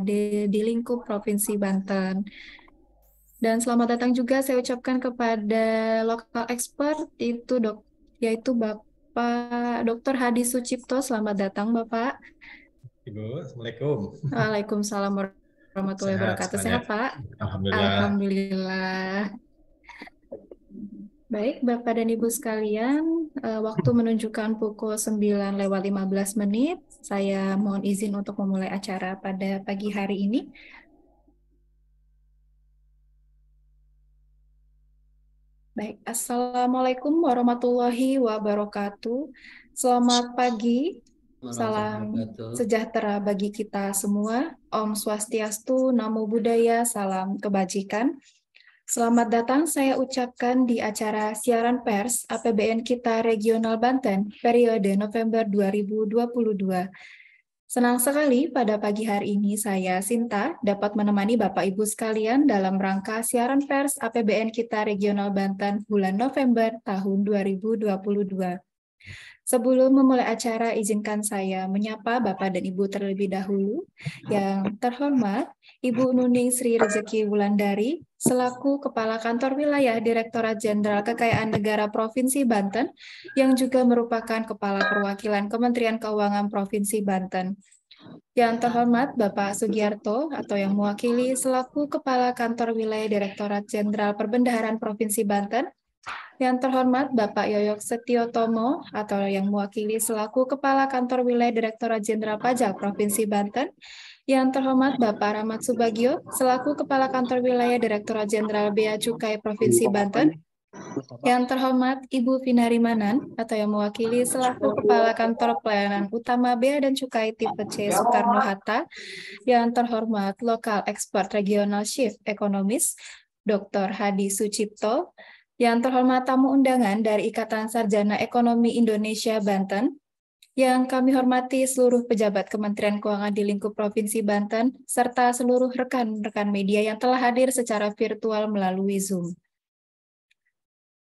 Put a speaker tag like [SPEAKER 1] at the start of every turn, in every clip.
[SPEAKER 1] di lingkup Provinsi Banten. Dan selamat datang juga saya ucapkan kepada lokal expert yaitu Bapak Dr. Hadi Sucipto. Selamat datang Bapak.
[SPEAKER 2] Ibu, Assalamualaikum.
[SPEAKER 1] Waalaikumsalam warahmatullahi
[SPEAKER 2] Sehat
[SPEAKER 1] wabarakatuh.
[SPEAKER 2] semuanya.
[SPEAKER 1] Sehat Pak?
[SPEAKER 2] Alhamdulillah.
[SPEAKER 1] Alhamdulillah. Baik, Bapak dan Ibu sekalian, waktu menunjukkan pukul 9:15. Saya mohon izin untuk memulai acara pada pagi hari ini. Baik, Assalamualaikum warahmatullahi wabarakatuh. Selamat pagi, salam sejahtera bagi kita semua. Om Swastiastu, Namo Buddhaya, salam kebajikan. Selamat datang saya ucapkan di acara siaran pers APBN Kita Regional Banten periode November 2022. Senang sekali pada pagi hari ini saya, Sinta, dapat menemani Bapak Ibu sekalian dalam rangka siaran pers APBN Kita Regional Banten bulan November tahun 2022. Sebelum memulai acara, izinkan saya menyapa Bapak dan Ibu terlebih dahulu. Yang terhormat, Ibu Nuning Sri Rezeki Wulandari, selaku Kepala Kantor Wilayah Direktorat Jenderal Kekayaan Negara Provinsi Banten, yang juga merupakan Kepala Perwakilan Kementerian Keuangan Provinsi Banten. Yang terhormat Bapak Sugiarto atau yang mewakili selaku Kepala Kantor Wilayah Direktorat Jenderal Perbendaharaan Provinsi Banten. Yang terhormat Bapak Yoyok Setiotomo atau yang mewakili selaku Kepala Kantor Wilayah Direktorat Jenderal Pajak Provinsi Banten. Yang terhormat Bapak Rahmat Subagio selaku Kepala Kantor Wilayah Direktorat Jenderal Bea Cukai Provinsi Banten. Yang terhormat Ibu Vinari Manan atau yang mewakili selaku Kepala Kantor Pelayanan Utama Bea dan Cukai tipe C Soekarno-Hatta. Yang terhormat Lokal Expert Regional Chief Economist Dr. Hadi Sucipto. Yang terhormat tamu undangan dari Ikatan Sarjana Ekonomi Indonesia Banten. Yang kami hormati seluruh pejabat Kementerian Keuangan di lingkup Provinsi Banten, serta seluruh rekan-rekan media yang telah hadir secara virtual melalui Zoom.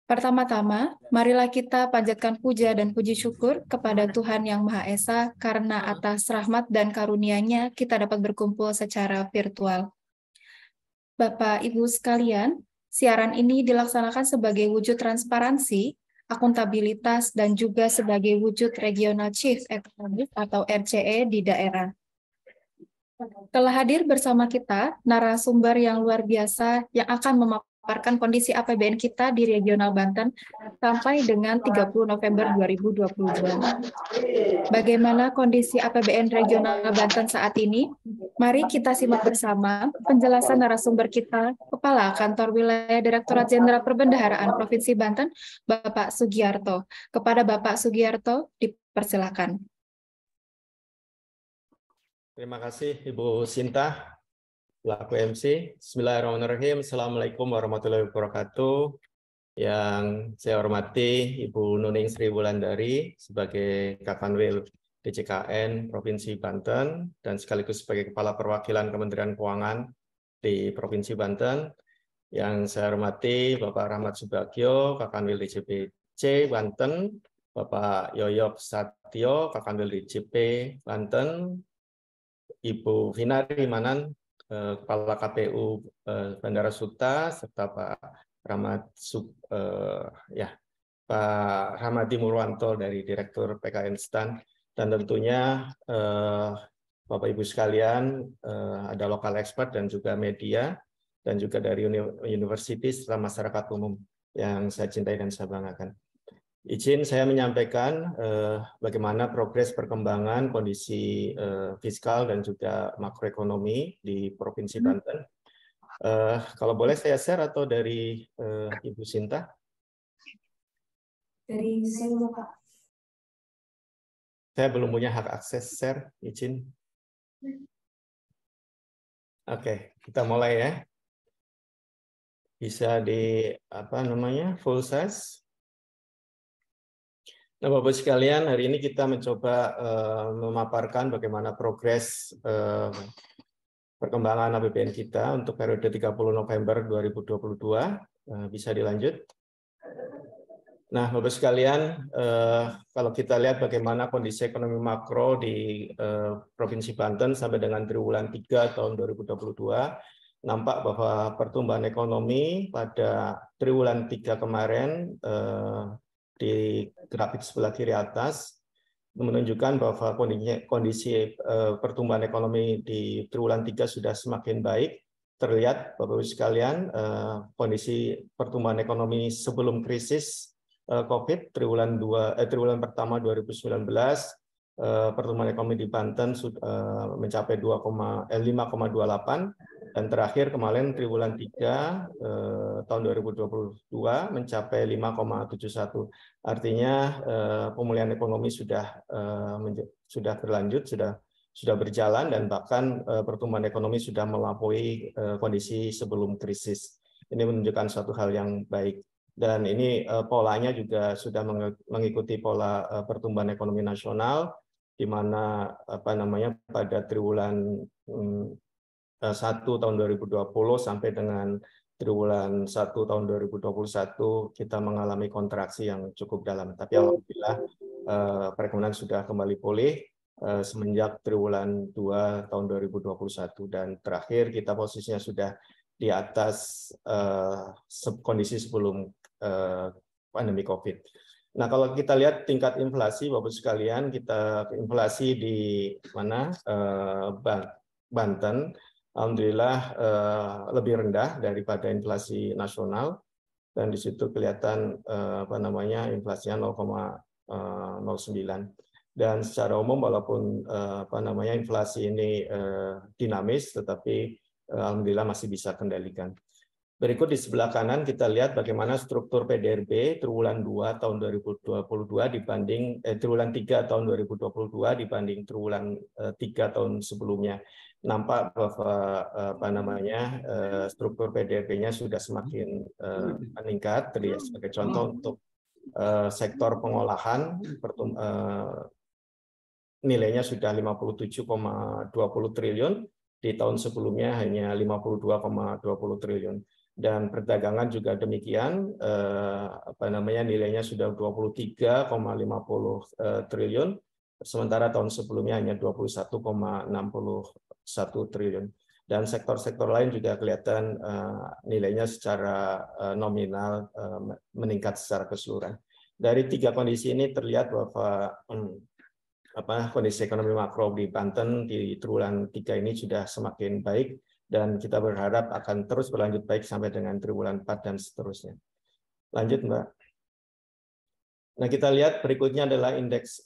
[SPEAKER 1] Pertama-tama, marilah kita panjatkan puja dan puji syukur kepada Tuhan Yang Maha Esa karena atas rahmat dan karunia-Nya kita dapat berkumpul secara virtual. Bapak, Ibu sekalian, siaran ini dilaksanakan sebagai wujud transparansi, akuntabilitas, dan juga sebagai wujud Regional Chief Economist atau RCE di daerah. Telah hadir bersama kita narasumber yang luar biasa yang akan memaparkan kondisi APBN kita di Regional Banten sampai dengan 30 November 2022. Bagaimana kondisi APBN Regional Banten saat ini? Mari kita simak bersama penjelasan narasumber kita, Kepala Kantor Wilayah Direktorat Jenderal Perbendaharaan Provinsi Banten, Bapak Sugiarto. Kepada Bapak Sugiarto, dipersilakan.
[SPEAKER 2] Terima kasih Ibu Sinta, pelaku MC. Bismillahirrahmanirrahim. Assalamualaikum warahmatullahi wabarakatuh. Yang saya hormati Ibu Nuning Sri Wulandari sebagai Kakanwil DJKN Provinsi Banten dan sekaligus sebagai Kepala Perwakilan Kementerian Keuangan di Provinsi Banten. Yang saya hormati Bapak Rahmat Subagio, Kakanwil DJPC Banten, Bapak Yoyok Satio, Kakanwil DJP Banten, Ibu Vinari Manan, Kepala KPU Bandara Suta, serta Pak Pak Hamadi Murwanto dari Direktur PKN STAN, dan tentunya Bapak Ibu sekalian, ada lokal expert dan juga media, dan juga dari universitas serta masyarakat umum yang saya cintai dan saya banggakan. Izin saya menyampaikan bagaimana progres perkembangan kondisi fiskal dan juga makroekonomi di Provinsi Banten. Kalau boleh saya share atau dari Ibu Sinta?
[SPEAKER 1] Dari saya, Pak.
[SPEAKER 2] Saya belum punya hak akses share, izin. Oke, kita mulai ya. Bisa di full size. Nah, Bapak sekalian, hari ini kita mencoba memaparkan bagaimana progres perkembangan APBN kita untuk periode 30 November 2022. Bisa dilanjut. Nah, Bapak sekalian, kalau kita lihat bagaimana kondisi ekonomi makro di Provinsi Banten sampai dengan triwulan 3 tahun 2022, nampak bahwa pertumbuhan ekonomi pada triwulan 3 kemarin di grafik sebelah kiri atas menunjukkan bahwa kondisi pertumbuhan ekonomi di triwulan 3 sudah semakin baik. Terlihat, Bapak-Ibu sekalian, kondisi pertumbuhan ekonomi sebelum krisis COVID triwulan pertama 2019 pertumbuhan ekonomi di Banten mencapai 5,28 dan terakhir kemarin triwulan 3 tahun 2022 mencapai 5,71. Artinya pemulihan ekonomi sudah berlanjut, sudah berjalan dan bahkan pertumbuhan ekonomi sudah melampaui kondisi sebelum krisis. Ini menunjukkan suatu hal yang baik. Dan ini polanya juga sudah mengikuti pola pertumbuhan ekonomi nasional, di mana pada triwulan 1 tahun 2020 sampai dengan triwulan 1 tahun 2021 kita mengalami kontraksi yang cukup dalam. Tapi alhamdulillah perekonomian sudah kembali pulih semenjak triwulan 2 tahun 2021 dan terakhir kita posisinya sudah di atas kondisi sebelum pandemi COVID. Nah, kalau kita lihat tingkat inflasi, Bapak sekalian, inflasi di mana Banten, alhamdulillah lebih rendah daripada inflasi nasional, dan di situ kelihatan inflasinya 0,09. Dan secara umum, walaupun inflasi ini dinamis, tetapi alhamdulillah masih bisa kendalikan. Berikut di sebelah kanan kita lihat bagaimana struktur PDRB triwulan 2 tahun 2022 dibanding triwulan 3 tahun 2022 dibanding triwulan 3 tahun sebelumnya. Nampak bahwa struktur PDRB-nya sudah semakin meningkat. Sebagai contoh untuk sektor pengolahan nilainya sudah 57,20 triliun, di tahun sebelumnya hanya 52,20 triliun. Dan perdagangan juga demikian, nilainya sudah 23,50 triliun, sementara tahun sebelumnya hanya 21,61 triliun. Dan sektor-sektor lain juga kelihatan nilainya secara nominal meningkat secara keseluruhan. Dari 3 kondisi ini terlihat bahwa kondisi ekonomi makro di Banten di triwulan 3 ini sudah semakin baik, dan kita berharap akan terus berlanjut baik sampai dengan triwulan 4 dan seterusnya. Lanjut, Mbak. Nah, kita lihat berikutnya adalah indeks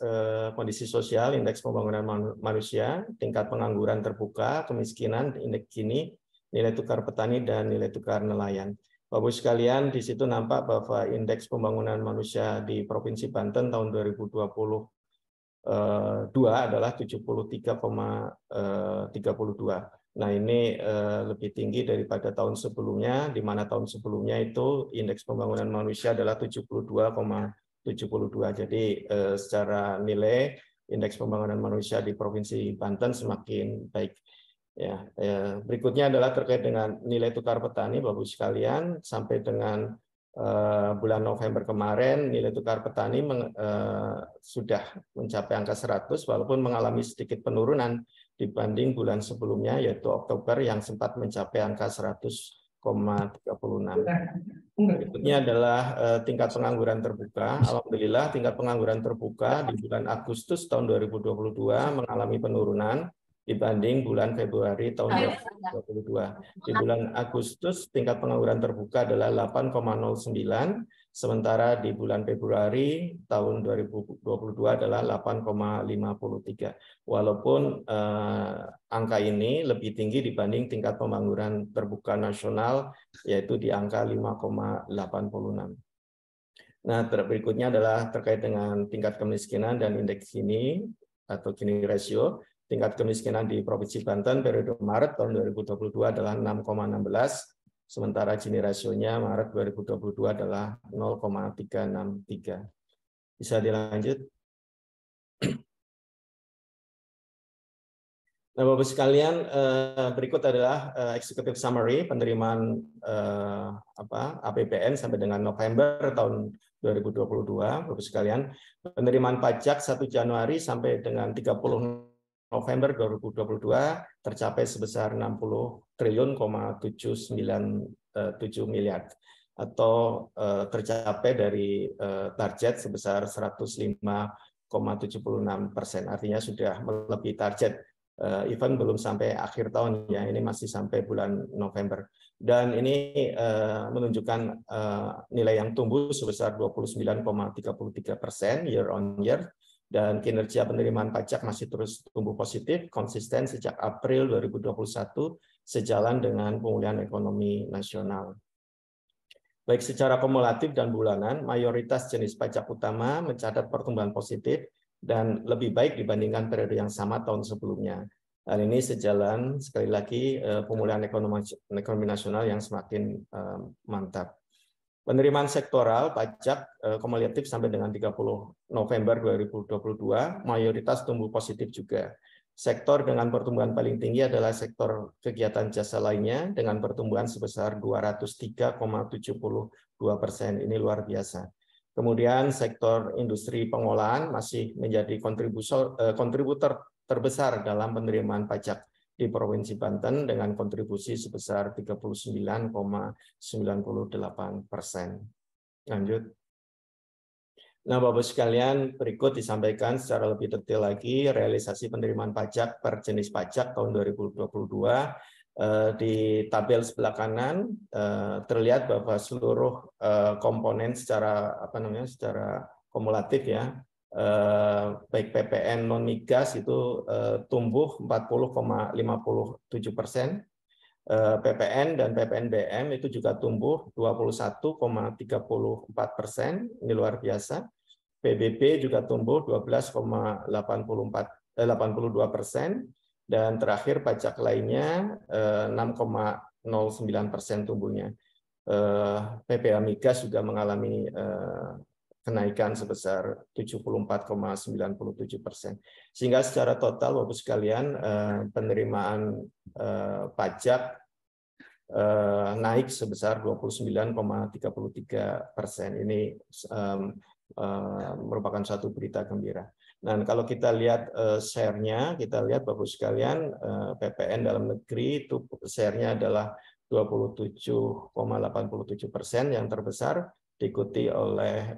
[SPEAKER 2] kondisi sosial, indeks pembangunan manusia, tingkat pengangguran terbuka, kemiskinan, indeks Gini, nilai tukar petani, dan nilai tukar nelayan. Bapak-Ibu sekalian, di situ nampak bahwa indeks pembangunan manusia di Provinsi Banten tahun 2022 adalah 73,32. Nah, ini lebih tinggi daripada tahun sebelumnya, di mana tahun sebelumnya itu indeks pembangunan manusia adalah 72,72. Jadi secara nilai indeks pembangunan manusia di Provinsi Banten semakin baik. Ya, berikutnya adalah terkait dengan nilai tukar petani, Bapak-Ibu sekalian, sampai dengan bulan November kemarin nilai tukar petani sudah mencapai angka 100, walaupun mengalami sedikit penurunan dibanding bulan sebelumnya, yaitu Oktober yang sempat mencapai angka 100,36. Berikutnya adalah tingkat pengangguran terbuka. Alhamdulillah tingkat pengangguran terbuka di bulan Agustus tahun 2022 mengalami penurunan dibanding bulan Februari tahun 2022. Di bulan Agustus tingkat pengangguran terbuka adalah 8,09, sementara di bulan Februari tahun 2022 adalah 8,53. Walaupun angka ini lebih tinggi dibanding tingkat pengangguran terbuka nasional, yaitu di angka 5,86. Nah, berikutnya adalah terkait dengan tingkat kemiskinan dan indeks Gini atau Gini ratio. Tingkat kemiskinan di Provinsi Banten periode Maret tahun 2022 adalah 6,16, sementara Gini rasionya Maret 2022 adalah 0,363. Bisa dilanjut? Nah, Bapak sekalian, berikut adalah executive summary penerimaan APBN sampai dengan November tahun 2022, Bapak sekalian, penerimaan pajak 1 Januari sampai dengan 30 November 2022 tercapai sebesar 60 triliun, 797 miliar atau tercapai dari target sebesar 105,76%. Artinya sudah melebihi target. Even belum sampai akhir tahun ya, ini masih sampai bulan November. Dan ini menunjukkan nilai yang tumbuh sebesar 29,33% year on year, dan kinerja penerimaan pajak masih terus tumbuh positif, konsisten sejak April 2021, sejalan dengan pemulihan ekonomi nasional. Baik secara kumulatif dan bulanan, mayoritas jenis pajak utama mencatat pertumbuhan positif dan lebih baik dibandingkan periode yang sama tahun sebelumnya. Hal ini sejalan, sekali lagi, pemulihan ekonomi nasional yang semakin mantap. Penerimaan sektoral pajak kumulatif sampai dengan 30 November 2022, mayoritas tumbuh positif juga. Sektor dengan pertumbuhan paling tinggi adalah sektor kegiatan jasa lainnya dengan pertumbuhan sebesar 203,72%. Ini luar biasa. Kemudian sektor industri pengolahan masih menjadi kontributor terbesar dalam penerimaan pajak di Provinsi Banten dengan kontribusi sebesar 39,98%. Lanjut. Nah, Bapak sekalian, berikut disampaikan secara lebih detail lagi realisasi penerimaan pajak per jenis pajak tahun 2022. Di tabel sebelah kanan terlihat bahwa seluruh komponen secara secara kumulatif ya, baik PPN non migas itu tumbuh 40,57%. PPN dan PPNBM itu juga tumbuh 21,34%, ini luar biasa. PBB juga tumbuh 12,82%, dan terakhir pajak lainnya 6,09% tumbuhnya. PPH migas juga mengalami kenaikan sebesar 74,97%. Sehingga secara total, Bapak sekalian, penerimaan pajak naik sebesar 29,33%. Ini merupakan suatu berita gembira. Dan kalau kita lihat share-nya, kita lihat Bapak sekalian, PPN dalam negeri itu share-nya adalah 27,87% yang terbesar, diikuti oleh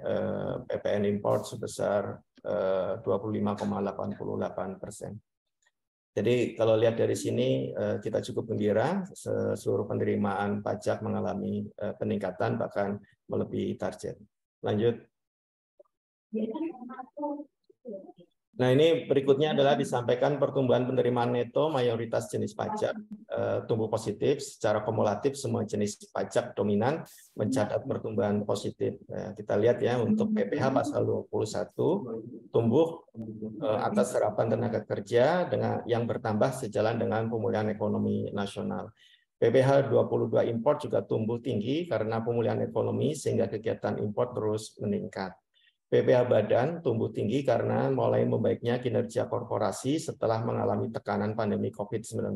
[SPEAKER 2] PPN import sebesar 25,88%. Jadi kalau lihat dari sini kita cukup gembira, seluruh penerimaan pajak mengalami peningkatan bahkan melebihi target. Lanjut. Nah, ini berikutnya adalah disampaikan pertumbuhan penerimaan neto mayoritas jenis pajak tumbuh positif secara kumulatif, semua jenis pajak dominan mencatat pertumbuhan positif. Kita lihat ya, untuk PPH pasal 21 tumbuh atas serapan tenaga kerja dengan yang bertambah sejalan dengan pemulihan ekonomi nasional. PPH 22 impor juga tumbuh tinggi karena pemulihan ekonomi sehingga kegiatan impor terus meningkat. PPH badan tumbuh tinggi karena mulai membaiknya kinerja korporasi setelah mengalami tekanan pandemi COVID-19.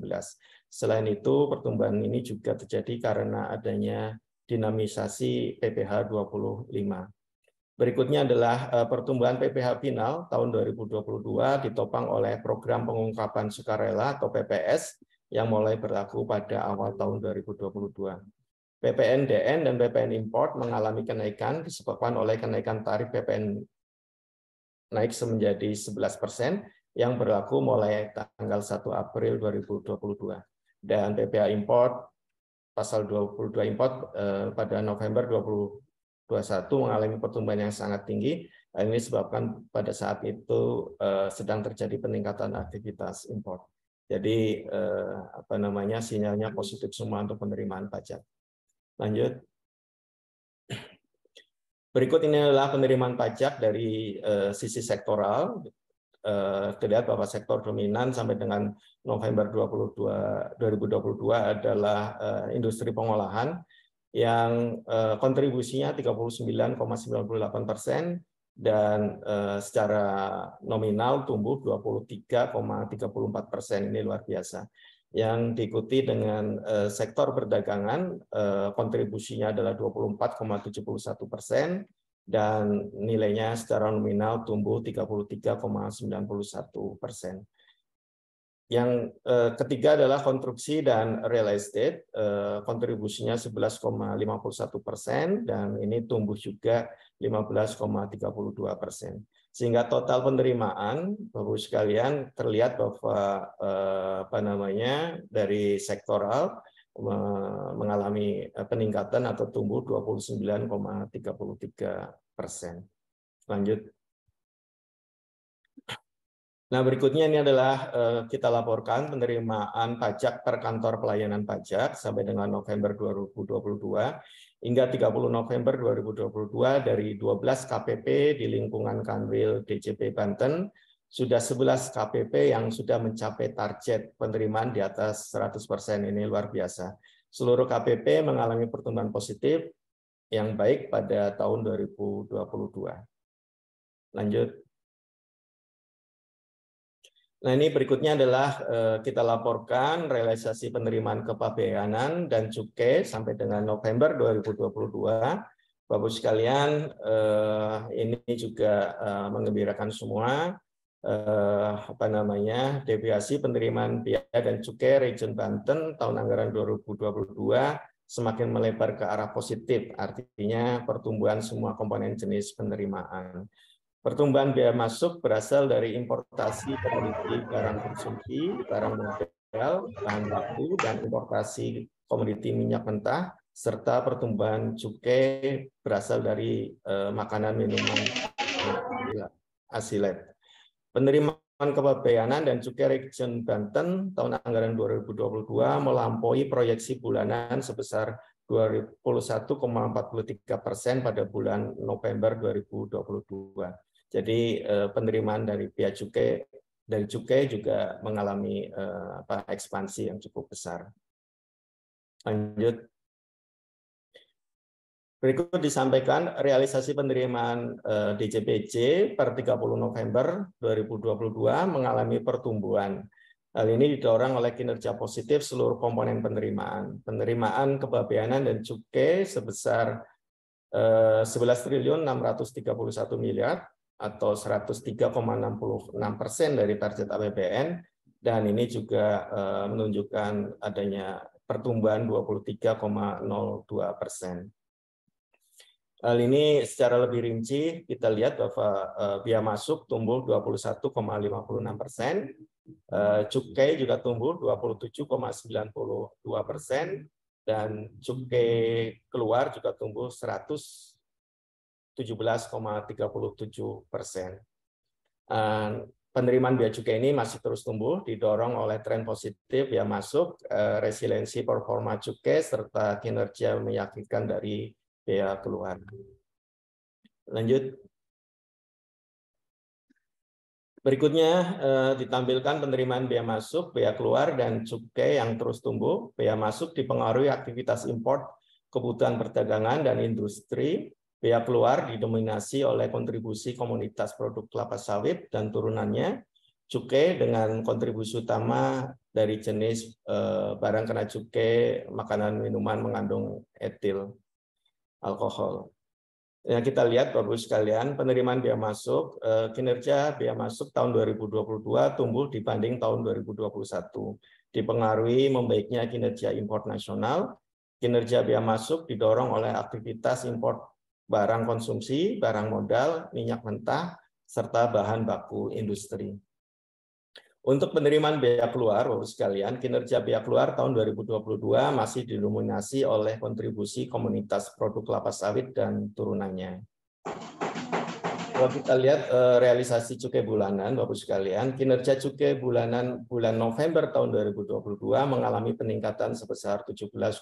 [SPEAKER 2] Selain itu, pertumbuhan ini juga terjadi karena adanya dinamisasi PPH 25. Berikutnya adalah pertumbuhan PPH final tahun 2022 ditopang oleh program pengungkapan sukarela atau PPS yang mulai berlaku pada awal tahun 2022. PPN DN dan PPN import mengalami kenaikan disebabkan oleh kenaikan tarif PPN naik menjadi 11% yang berlaku mulai tanggal 1 April 2022. Dan PPH import pasal 22 import pada November 2021 mengalami pertumbuhan yang sangat tinggi. Ini disebabkan pada saat itu sedang terjadi peningkatan aktivitas import. Jadi sinyalnya positif semua untuk penerimaan pajak. Lanjut. Berikut ini adalah penerimaan pajak dari sisi sektoral. Terlihat bahwa sektor dominan sampai dengan November 2022 adalah industri pengolahan yang kontribusinya 39,98% dan secara nominal tumbuh 23,34%. Ini luar biasa. Yang diikuti dengan sektor perdagangan, kontribusinya adalah 24,71%, dan nilainya secara nominal tumbuh 33,91%. Yang ketiga adalah konstruksi dan real estate, kontribusinya 11,51% dan ini tumbuh juga 15,32%. Sehingga total penerimaan, Bapak-Ibu sekalian, terlihat bahwa dari sektoral mengalami peningkatan atau tumbuh 29,33%. Lanjut. Nah, berikutnya ini adalah kita laporkan penerimaan pajak per kantor pelayanan pajak sampai dengan November 2022 hingga 30 November 2022 dari 12 KPP di lingkungan Kanwil DJP Banten, sudah 11 KPP yang sudah mencapai target penerimaan di atas 100%. Ini luar biasa. Seluruh KPP mengalami pertumbuhan positif yang baik pada tahun 2022. Lanjut. Nah, ini berikutnya adalah kita laporkan realisasi penerimaan kepabeanan dan cukai sampai dengan November 2022. Bapak sekalian, ini juga menggembirakan semua. Deviasi penerimaan biaya dan cukai Region Banten tahun anggaran 2022 semakin melebar ke arah positif, artinya pertumbuhan semua komponen jenis penerimaan. Pertumbuhan biaya masuk berasal dari importasi komoditi barang konsumsi, barang modal, bahan baku, dan importasi komoditi minyak mentah, serta pertumbuhan cukai berasal dari makanan, minuman, asilet. Penerimaan kepabeanan dan cukai Region Banten tahun anggaran 2022 melampaui proyeksi bulanan sebesar 21,43% pada bulan November 2022. Jadi penerimaan dari biaya cukai juga mengalami ekspansi yang cukup besar. Lanjut. Berikut disampaikan realisasi penerimaan DJPJ per 30 November 2022 mengalami pertumbuhan. Hal ini didorong oleh kinerja positif seluruh komponen penerimaan. Penerimaan kepabeanan dan cukai sebesar 11.631 miliar atau 103,66% dari target APBN, dan ini juga menunjukkan adanya pertumbuhan 23,02%. Hal ini secara lebih rinci kita lihat bahwa biaya masuk tumbuh 21,56%, cukai juga tumbuh 27,92%, dan cukai keluar juga tumbuh 17,37%. Penerimaan biaya cukai ini masih terus tumbuh, didorong oleh tren positif biaya masuk, resiliensi performa cukai, serta kinerja meyakinkan dari biaya keluar. Lanjut. Berikutnya ditampilkan penerimaan biaya masuk, biaya keluar, dan cukai yang terus tumbuh. Biaya masuk dipengaruhi aktivitas impor, kebutuhan perdagangan, dan industri. Biaya keluar didominasi oleh kontribusi komoditas produk kelapa sawit dan turunannya. Cukai dengan kontribusi utama dari jenis barang kena cukai, makanan, minuman mengandung etil alkohol. Ya, kita lihat Bapak-Ibu sekalian, penerimaan biaya masuk, kinerja biaya masuk tahun 2022 tumbuh dibanding tahun 2021. Dipengaruhi membaiknya kinerja impor nasional, kinerja biaya masuk didorong oleh aktivitas impor barang konsumsi, barang modal, minyak mentah, serta bahan baku industri. Untuk penerimaan biaya keluar, Bapak sekalian, kinerja biaya keluar tahun 2022 masih didominasi oleh kontribusi komunitas produk kelapa sawit dan turunannya. Kalau kita lihat realisasi cukai bulanan, Bapak sekalian, kinerja cukai bulanan bulan November tahun 2022 mengalami peningkatan sebesar 17,79%.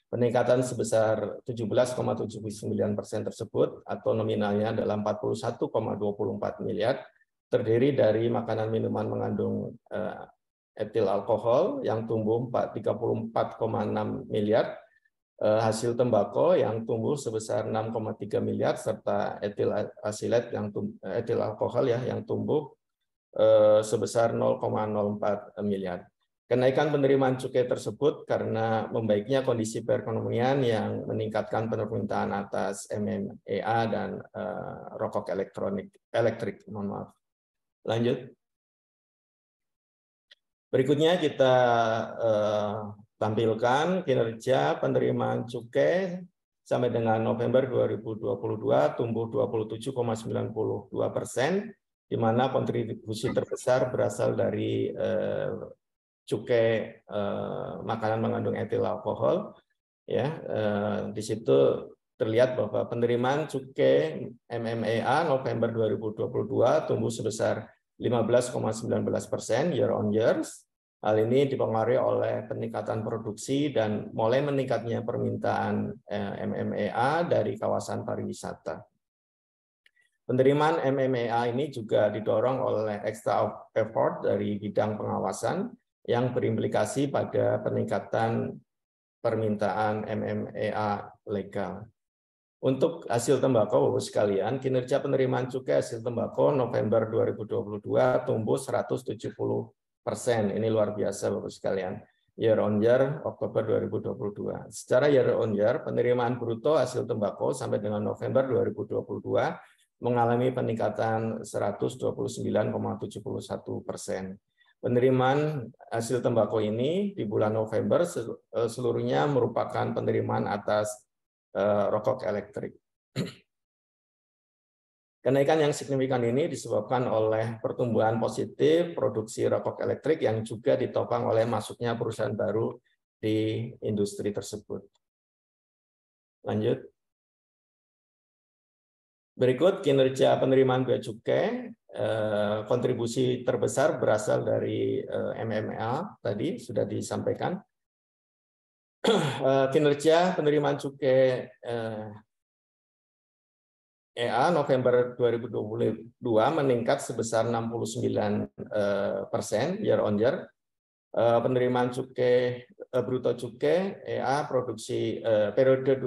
[SPEAKER 2] Peningkatan sebesar 17,79% tersebut atau nominalnya adalah 41,24 miliar, terdiri dari makanan minuman mengandung etil alkohol yang tumbuh 34,6 miliar, hasil tembakau yang tumbuh sebesar 6,3 miliar, serta etil asilet yang etil alkohol ya yang tumbuh sebesar 0,04 miliar. Kenaikan penerimaan cukai tersebut karena membaiknya kondisi perekonomian yang meningkatkan permintaan atas MMEA dan rokok elektrik. Mohon maaf. Lanjut. Berikutnya kita tampilkan kinerja penerimaan cukai sampai dengan November 2022 tumbuh 27,92%, di mana kontribusi terbesar berasal dari cukai makanan mengandung etil alkohol. Ya, di situ terlihat bahwa penerimaan cukai MMEA November 2022 tumbuh sebesar 15,19% year on year. Hal ini dipengaruhi oleh peningkatan produksi dan mulai meningkatnya permintaan MMEA dari kawasan pariwisata. Penerimaan MMEA ini juga didorong oleh extra effort dari bidang pengawasan yang berimplikasi pada peningkatan permintaan MMEA legal. Untuk hasil tembakau, Bapak sekalian, kinerja penerimaan cukai hasil tembakau November 2022 tumbuh 170%. Ini luar biasa, Bapak sekalian. Year on year Oktober 2022. Secara year on year, penerimaan bruto hasil tembakau sampai dengan November 2022 mengalami peningkatan 129,71%. Penerimaan hasil tembakau ini di bulan November seluruhnya merupakan penerimaan atas rokok elektrik. Kenaikan yang signifikan ini disebabkan oleh pertumbuhan positif produksi rokok elektrik yang juga ditopang oleh masuknya perusahaan baru di industri tersebut. Lanjut. Berikut kinerja penerimaan bea cukai. Kontribusi terbesar berasal dari MMEA, tadi sudah disampaikan. Kinerja penerimaan cukai EA November 2022 meningkat sebesar 69% year on year. Penerimaan cukai bruto cukai EA produksi periode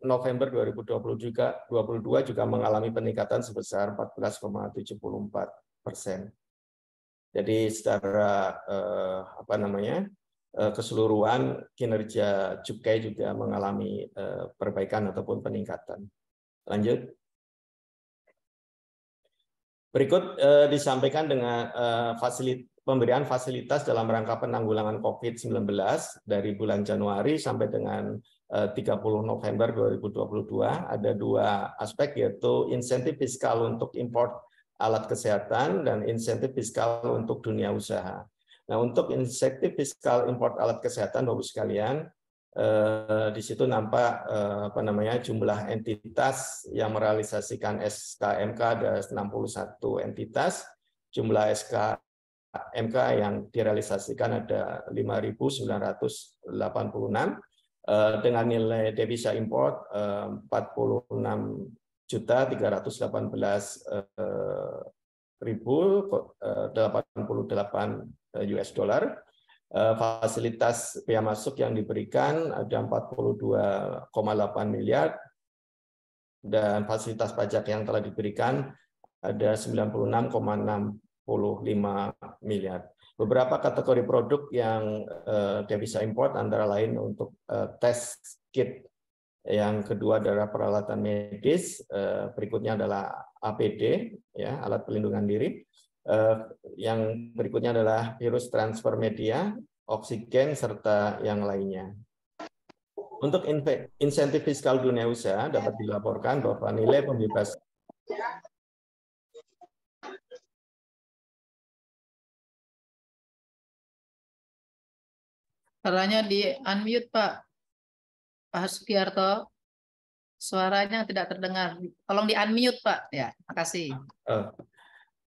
[SPEAKER 2] November 2022 juga mengalami peningkatan sebesar 14,74%. Jadi secara keseluruhan kinerja cukai juga mengalami perbaikan ataupun peningkatan. Lanjut. Berikut disampaikan dengan pemberian fasilitas dalam rangka penanggulangan COVID-19 dari bulan Januari sampai dengan 30 November 2022. Ada dua aspek, yaitu insentif fiskal untuk import alat kesehatan dan insentif fiskal untuk dunia usaha. Nah, untuk insentif fiskal import alat kesehatan, Bapak sekalian, di situ nampak jumlah entitas yang merealisasikan SKMK ada 61 entitas, jumlah SKMK yang direalisasikan ada 5.986 dengan nilai devisa import 46.318.088 US dollar. Fasilitas bea masuk yang diberikan ada 42,8 miliar dan fasilitas pajak yang telah diberikan ada 96,65 miliar. Beberapa kategori produk yang devisa import antara lain untuk tes kit, yang kedua adalah peralatan medis, berikutnya adalah APD, ya, alat pelindungan diri. Yang berikutnya adalah virus transfer media, oksigen, serta yang lainnya. Untuk insentif fiskal dunia usaha dapat dilaporkan bahwa nilai pembebasan
[SPEAKER 3] Suaranya di unmute, Pak Sugiarto. Suaranya tidak terdengar. Tolong di unmute, Pak. Ya, makasih.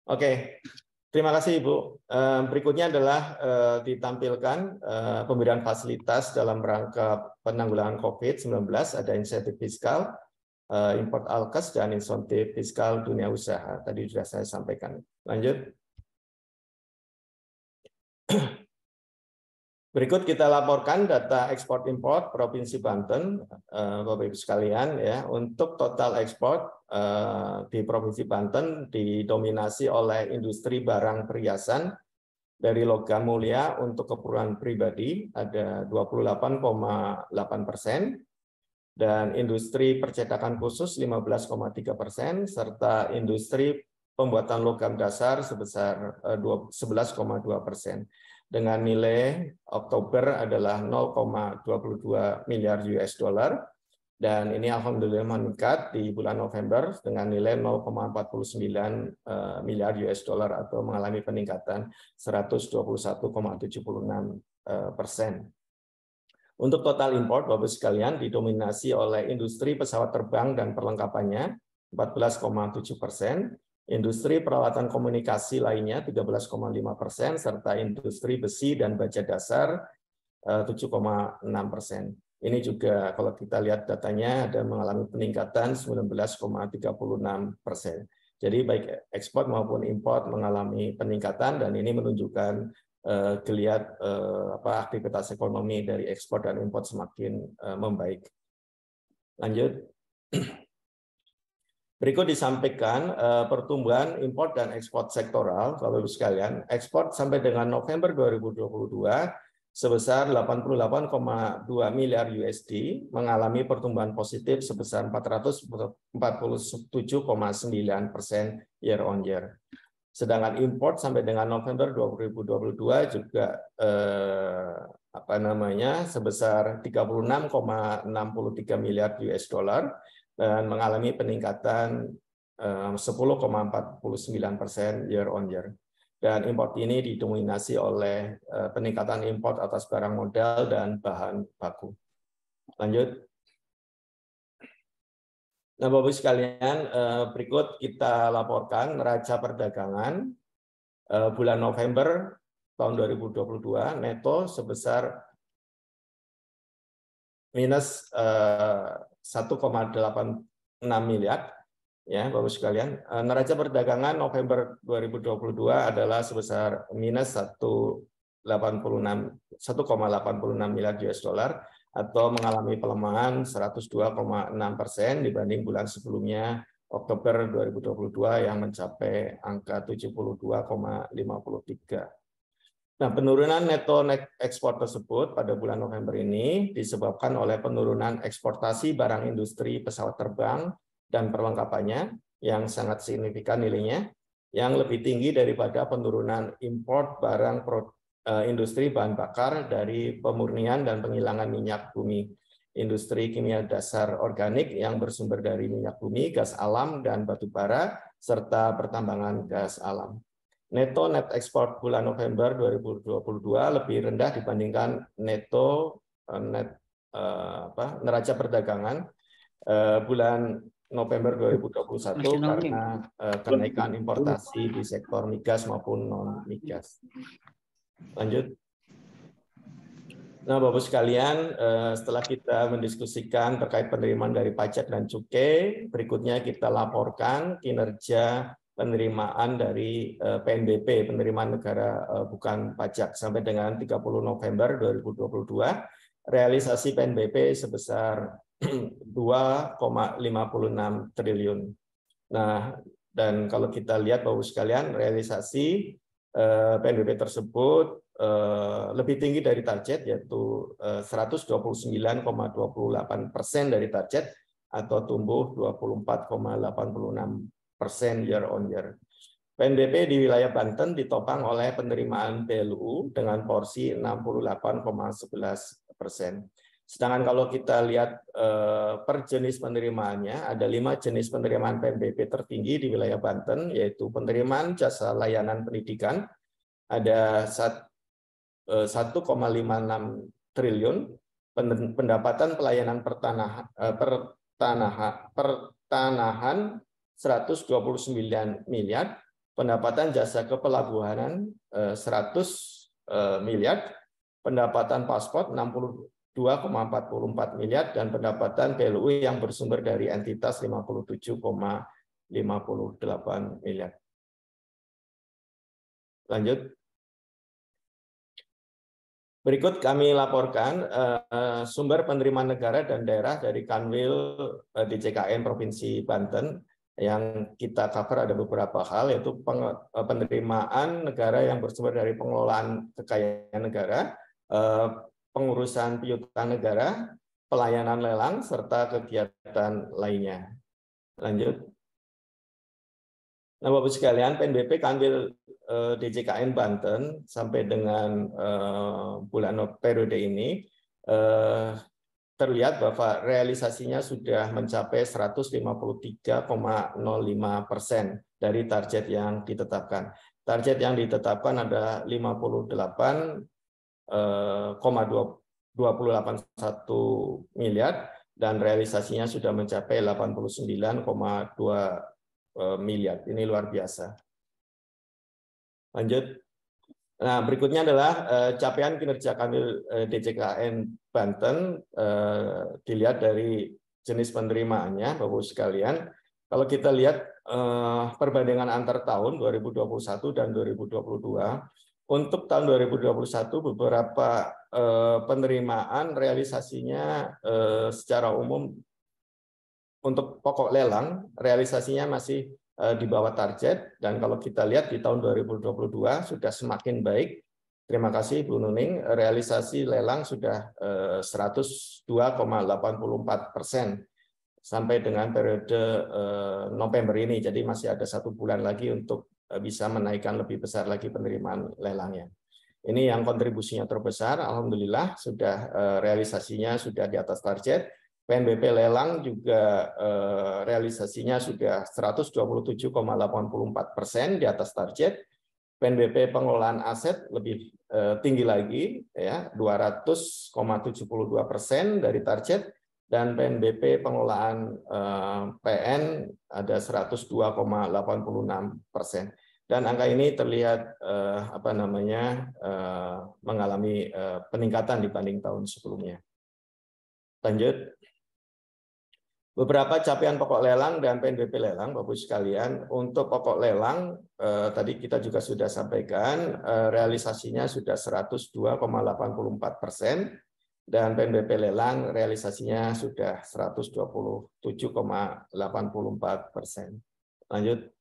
[SPEAKER 2] Oke. Terima kasih, Ibu. Berikutnya adalah ditampilkan pemberian fasilitas dalam rangka penanggulangan COVID-19, ada insentif fiskal, import alkes, dan insentif fiskal dunia usaha. Tadi sudah saya sampaikan. Lanjut. Berikut kita laporkan data ekspor import Provinsi Banten, Bapak Ibu sekalian, ya. Untuk total ekspor di Provinsi Banten didominasi oleh industri barang perhiasan Dari logam mulia untuk keperluan pribadi ada 28,8%, dan industri percetakan khusus 15,3%, serta industri pembuatan logam dasar sebesar 11,2%. Dengan nilai Oktober adalah 0,22 miliar US dollar, dan ini alhamdulillah meningkat di bulan November dengan nilai 0,49 miliar US dollar atau mengalami peningkatan 121,76%. Untuk total import, Bapak sekalian, didominasi oleh industri pesawat terbang dan perlengkapannya 14,7%, industri peralatan komunikasi lainnya 13,5%, serta industri besi dan baja dasar 7,6%. Ini juga kalau kita lihat datanya ada mengalami peningkatan 19,36%. Jadi baik ekspor maupun import mengalami peningkatan, dan ini menunjukkan geliat aktivitas ekonomi dari ekspor dan impor semakin membaik. Lanjut. Berikut disampaikan pertumbuhan impor dan ekspor sektoral, Bapak Ibu sekalian. Ekspor sampai dengan November 2022 sebesar 88,2 miliar USD, mengalami pertumbuhan positif sebesar 447,9% year on year. Sedangkan import sampai dengan November 2022 juga sebesar 36,63 miliar US dollar dan mengalami peningkatan 10,49% year on year. Dan import ini didominasi oleh peningkatan import atas barang modal dan bahan baku. Lanjut. Nah, Bapak sekalian, berikut kita laporkan neraca perdagangan bulan November tahun 2022 neto sebesar minus 1,86 miliar. Ya, Bapak sekalian, neraca perdagangan November 2022 adalah sebesar minus 1,86 miliar US dollar, atau mengalami pelemahan 102,6% dibanding bulan sebelumnya Oktober 2022 yang mencapai angka 72,53. Nah, penurunan neto ekspor tersebut pada bulan November ini disebabkan oleh penurunan eksportasi barang industri pesawat terbang dan perlengkapannya yang sangat signifikan nilainya, yang lebih tinggi daripada penurunan import barang industri bahan bakar dari pemurnian dan penghilangan minyak bumi, industri kimia dasar organik yang bersumber dari minyak bumi, gas alam, dan batu bara, serta pertambangan gas alam. Neto net ekspor bulan November 2022 lebih rendah dibandingkan neto neraca perdagangan bulan November 2021 karena kenaikan importasi di sektor migas maupun non-migas. Lanjut. Nah, Bapak sekalian, setelah kita mendiskusikan terkait penerimaan dari pajak dan cukai, berikutnya kita laporkan kinerja penerimaan dari PNBP, penerimaan negara bukan pajak, sampai dengan 30 November 2022, realisasi PNBP sebesar 2,56 triliun. Nah, dan kalau kita lihat Bapak sekalian, realisasi PNBP tersebut lebih tinggi dari target, yaitu 129,28% dari target atau tumbuh 24,86% year on year. PNBP di wilayah Banten ditopang oleh penerimaan PLU dengan porsi 68,11%. Sedangkan kalau kita lihat per jenis penerimaannya, ada 5 jenis penerimaan PNBP tertinggi di wilayah Banten, yaitu penerimaan jasa layanan pendidikan, ada 1,56 triliun, pendapatan pelayanan pertanahan 129 miliar, pendapatan jasa kepelabuhanan 100 miliar, pendapatan paspor 62,44 miliar, dan pendapatan PLU yang bersumber dari entitas 57,58 miliar. Lanjut. Berikut kami laporkan sumber penerimaan negara dan daerah dari Kanwil DJKN Provinsi Banten Yang kita cover ada beberapa hal, yaitu penerimaan negara yang bersumber dari pengelolaan kekayaan negara, pengurusan piutang negara, pelayanan lelang, serta kegiatan lainnya. Lanjut. Nah, Bapak sekalian, PNBP Kanwil DJKN Banten sampai dengan bulan periode ini terlihat bahwa realisasinya sudah mencapai 153,05% dari target yang ditetapkan. Target yang ditetapkan ada 58,281 miliar dan realisasinya sudah mencapai 89,2 miliar. Ini luar biasa. Lanjut. Nah, berikutnya adalah capaian kinerja Kanwil DJKN Banten, dilihat dari jenis penerimaannya, Bapak sekalian. Kalau kita lihat perbandingan antar tahun 2021 dan 2022, untuk tahun 2021 beberapa penerimaan realisasinya secara umum untuk pokok lelang realisasinya masih di bawah target, dan kalau kita lihat di tahun 2022 sudah semakin baik. Terima kasih Bu Nuning, realisasi lelang sudah 102,84% sampai dengan periode November ini, jadi masih ada 1 bulan lagi untuk bisa menaikkan lebih besar lagi penerimaan lelangnya. Ini yang kontribusinya terbesar, alhamdulillah sudah realisasinya sudah di atas target. PNBP lelang juga realisasinya sudah 127,84% di atas target. PNBP pengelolaan aset lebih tinggi lagi, ya 200,72% dari target, dan PNBP pengelolaan PN ada 102,86%. Dan angka ini terlihat mengalami peningkatan dibanding tahun sebelumnya. Lanjut. Beberapa capaian pokok lelang dan PNBP lelang, Bapak sekalian. Untuk pokok lelang, tadi kita juga sudah sampaikan, realisasinya sudah 102,84%, dan PNBP lelang realisasinya sudah 127,84%. Lanjut.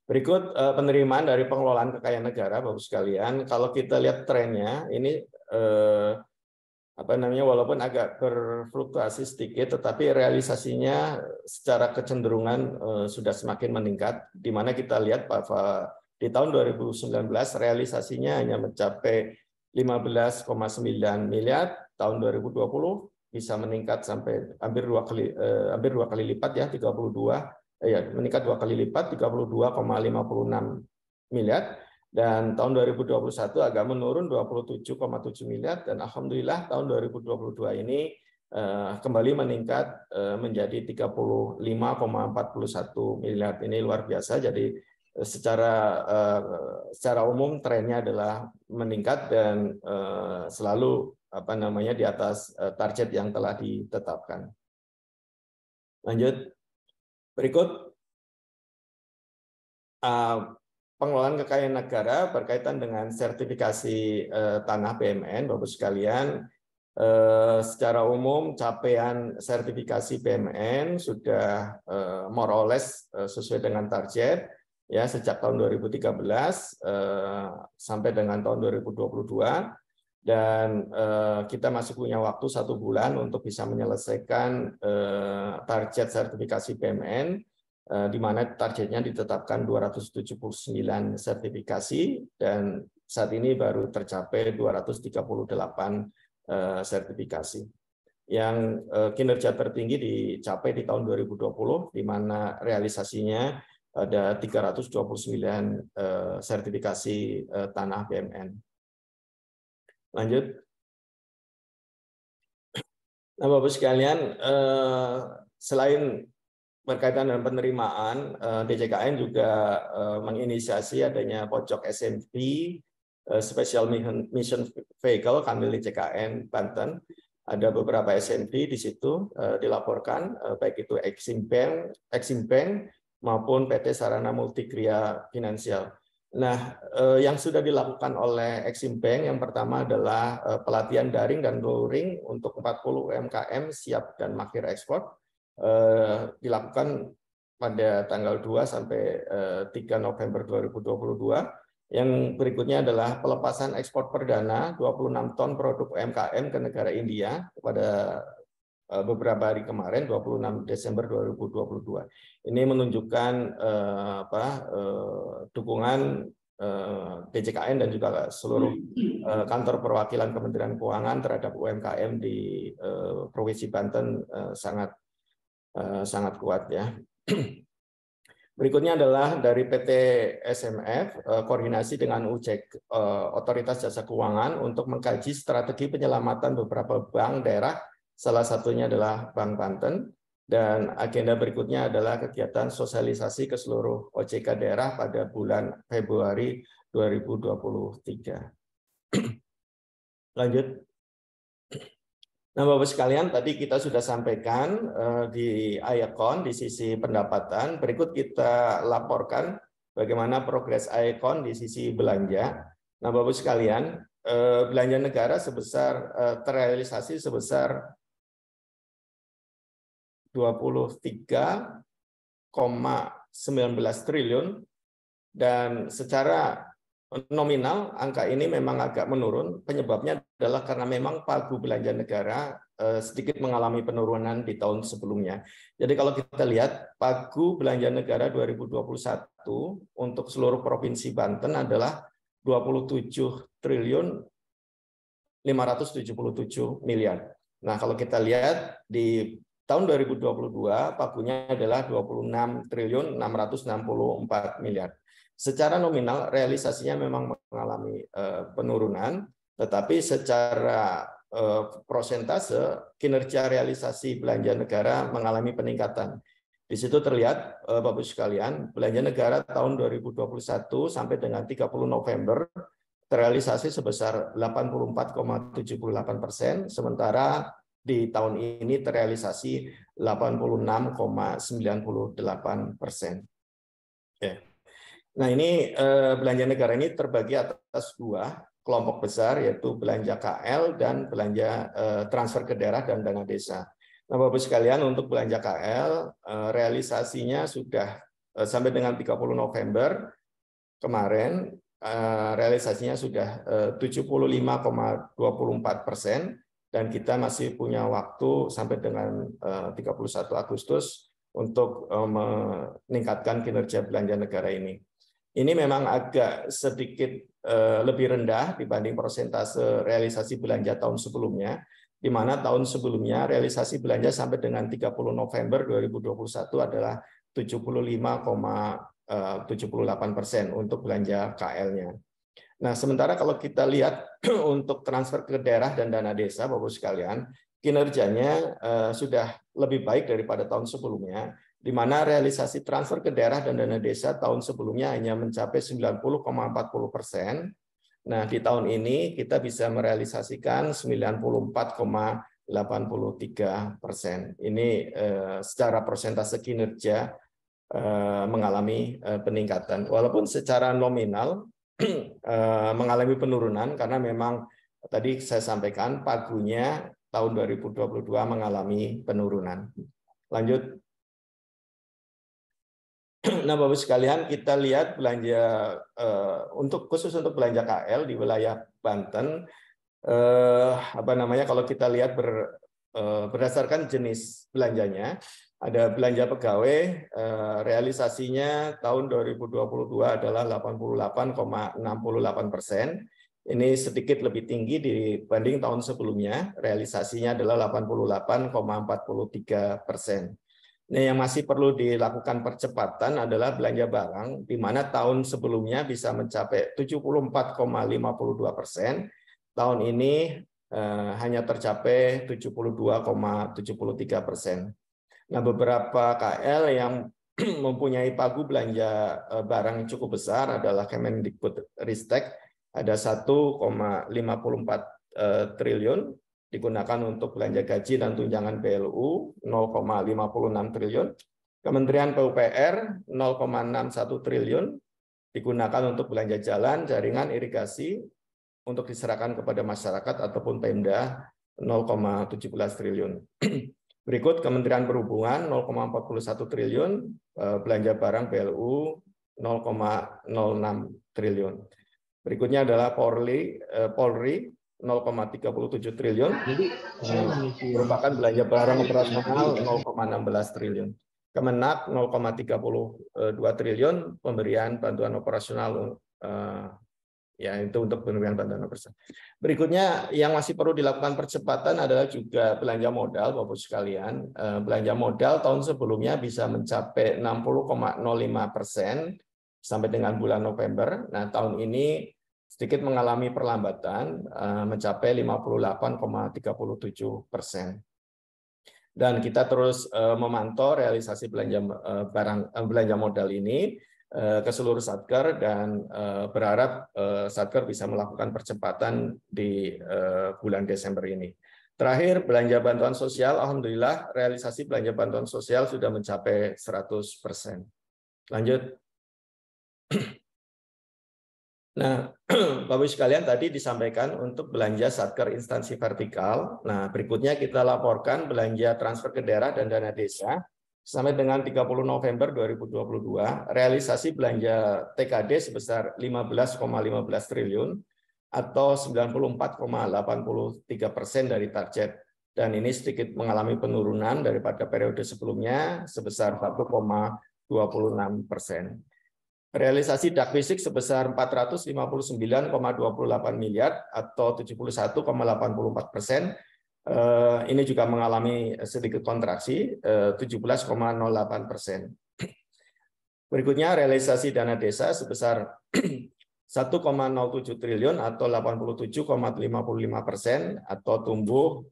[SPEAKER 2] Berikut penerimaan dari pengelolaan kekayaan negara, Bapak sekalian. Kalau kita lihat trennya, ini walaupun agak berfluktuasi sedikit, tetapi realisasinya secara kecenderungan sudah semakin meningkat, di mana kita lihat bahwa di tahun 2019 realisasinya hanya mencapai 15,9 miliar, tahun 2020 bisa meningkat sampai hampir dua kali lipat, ya, meningkat 2 kali lipat, 32,56 miliar. Dan tahun 2021 agak menurun 27,7 miliar, dan alhamdulillah tahun 2022 ini kembali meningkat menjadi 35,41 miliar. Ini luar biasa. Jadi secara umum trennya adalah meningkat dan selalu di atas target yang telah ditetapkan. Lanjut. Berikut pengelolaan kekayaan negara berkaitan dengan sertifikasi tanah BUMN, Bapak sekalian. Secara umum capaian sertifikasi BUMN sudah more or less sesuai dengan target, ya, sejak tahun 2013 sampai dengan tahun 2022, dan kita masih punya waktu 1 bulan untuk bisa menyelesaikan target sertifikasi BUMN, di mana targetnya ditetapkan 279 sertifikasi, dan saat ini baru tercapai 238 sertifikasi. Yang kinerja tertinggi dicapai di tahun 2020, di mana realisasinya ada 329 sertifikasi tanah BUMN. Lanjut. Nah, Bapak sekalian, selain berkaitan dengan penerimaan, DJKN juga menginisiasi adanya pojok SMP Special Mission Vehicle Kanwil DJKN Banten. Ada beberapa SMP di situ dilaporkan, baik itu Exim Bank maupun PT Sarana Multikria Finansial. Nah, yang sudah dilakukan oleh Exim Bank yang pertama adalah pelatihan daring dan luring untuk 40 UMKM siap dan mahir ekspor. Dilakukan pada tanggal 2 sampai 3 November 2022. Yang berikutnya adalah pelepasan ekspor perdana 26 ton produk UMKM ke negara India pada beberapa hari kemarin, 26 Desember 2022. Ini menunjukkan dukungan DJKN dan juga seluruh kantor perwakilan Kementerian Keuangan terhadap UMKM di Provinsi Banten sangat kuat ya. Berikutnya adalah dari PT SMF, koordinasi dengan UJK, Otoritas Jasa Keuangan, untuk mengkaji strategi penyelamatan beberapa bank daerah, salah satunya adalah Bank Banten, dan agenda berikutnya adalah kegiatan sosialisasi ke seluruh OJK daerah pada bulan Februari 2023. Lanjut. Nah, Bapak sekalian, tadi kita sudah sampaikan di IACON di sisi pendapatan. Berikut kita laporkan bagaimana progres IACON di sisi belanja. Nah, Bapak sekalian, belanja negara terrealisasi sebesar 23,19 triliun, dan secara nominal angka ini memang agak menurun. Penyebabnya adalah karena memang pagu belanja negara sedikit mengalami penurunan di tahun sebelumnya. Jadi kalau kita lihat pagu belanja negara 2021 untuk seluruh provinsi Banten adalah 27 triliun 577 miliar. Nah, kalau kita lihat di tahun 2022 pagunya adalah 26 triliun 664 miliar. Secara nominal realisasinya memang mengalami penurunan, tetapi secara prosentase kinerja realisasi belanja negara mengalami peningkatan. Di situ terlihat Bapak sekalian, belanja negara tahun 2021 sampai dengan 30 November terrealisasi sebesar 84,78%, sementara di tahun ini terrealisasi 86,98%. Oke. Nah, ini belanja negara ini terbagi atas dua kelompok besar, yaitu belanja KL dan belanja transfer ke daerah dan dana desa. Nah, Bapak sekalian, untuk belanja KL realisasinya sudah sampai dengan 30 November kemarin realisasinya sudah 75,24%, dan kita masih punya waktu sampai dengan 31 Agustus untuk meningkatkan kinerja belanja negara ini. Ini memang agak sedikit lebih rendah dibanding persentase realisasi belanja tahun sebelumnya, di mana tahun sebelumnya realisasi belanja sampai dengan 30 November 2021 adalah 75,78% untuk belanja KL-nya. Nah, sementara kalau kita lihat untuk transfer ke daerah dan dana desa, Bapak sekalian, kinerjanya sudah lebih baik daripada tahun sebelumnya, di mana realisasi transfer ke daerah dan dana desa tahun sebelumnya hanya mencapai 90,40%. Nah, di tahun ini kita bisa merealisasikan 94,83%. Ini secara persentase kinerja mengalami peningkatan. Walaupun secara nominal mengalami penurunan karena memang tadi saya sampaikan pagunya tahun 2022 mengalami penurunan. Lanjut. Nah, Bapak sekalian, kita lihat belanja khusus untuk belanja KL di wilayah Banten, kalau kita lihat berdasarkan jenis belanjanya, ada belanja pegawai realisasinya tahun 2022 adalah 88,68%. Ini sedikit lebih tinggi dibanding tahun sebelumnya, realisasinya adalah 88,43%. Nah, yang masih perlu dilakukan percepatan adalah belanja barang, di mana tahun sebelumnya bisa mencapai 74,52%, tahun ini hanya tercapai 72,73%. Nah, beberapa KL yang mempunyai pagu belanja barang yang cukup besar adalah Kemendikbudristek, ada 1,54 triliun, digunakan untuk belanja gaji dan tunjangan PLU 0,56 triliun, Kementerian PUPR 0,61 triliun, digunakan untuk belanja jalan, jaringan, irigasi, untuk diserahkan kepada masyarakat ataupun Pemda 0,17 triliun. Berikut Kementerian Perhubungan 0,41 triliun, belanja barang BLU 0,06 triliun. Berikutnya adalah Polri 0,37 triliun, merupakan belanja barang operasional 0,16 triliun. Kemenak 0,32 triliun, pemberian bantuan operasional ya itu untuk pemberian bantuan operasional. Berikutnya yang masih perlu dilakukan percepatan adalah juga belanja modal, Bapak sekalian. Belanja modal tahun sebelumnya bisa mencapai 60,05% sampai dengan bulan November. Nah, tahun ini sedikit mengalami perlambatan, mencapai 58,37%. Dan kita terus memantau realisasi belanja modal ini ke seluruh Satker dan berharap Satker bisa melakukan percepatan di bulan Desember ini. Terakhir, belanja bantuan sosial, alhamdulillah realisasi belanja bantuan sosial sudah mencapai 100%. Lanjut. Nah, Bapak Ibu sekalian tadi disampaikan untuk belanja Satker instansi vertikal. Nah, berikutnya kita laporkan belanja transfer ke daerah dan dana desa sampai dengan 30 November 2022, realisasi belanja TKD sebesar 15,15 triliun atau 94,83% dari target. Dan ini sedikit mengalami penurunan daripada periode sebelumnya sebesar 1,26%. Realisasi dak fisik sebesar 459,28 miliar atau 71,84%. Ini juga mengalami sedikit kontraksi, 17,08%. Berikutnya realisasi dana desa sebesar 1,07 triliun atau 87,55% atau tumbuh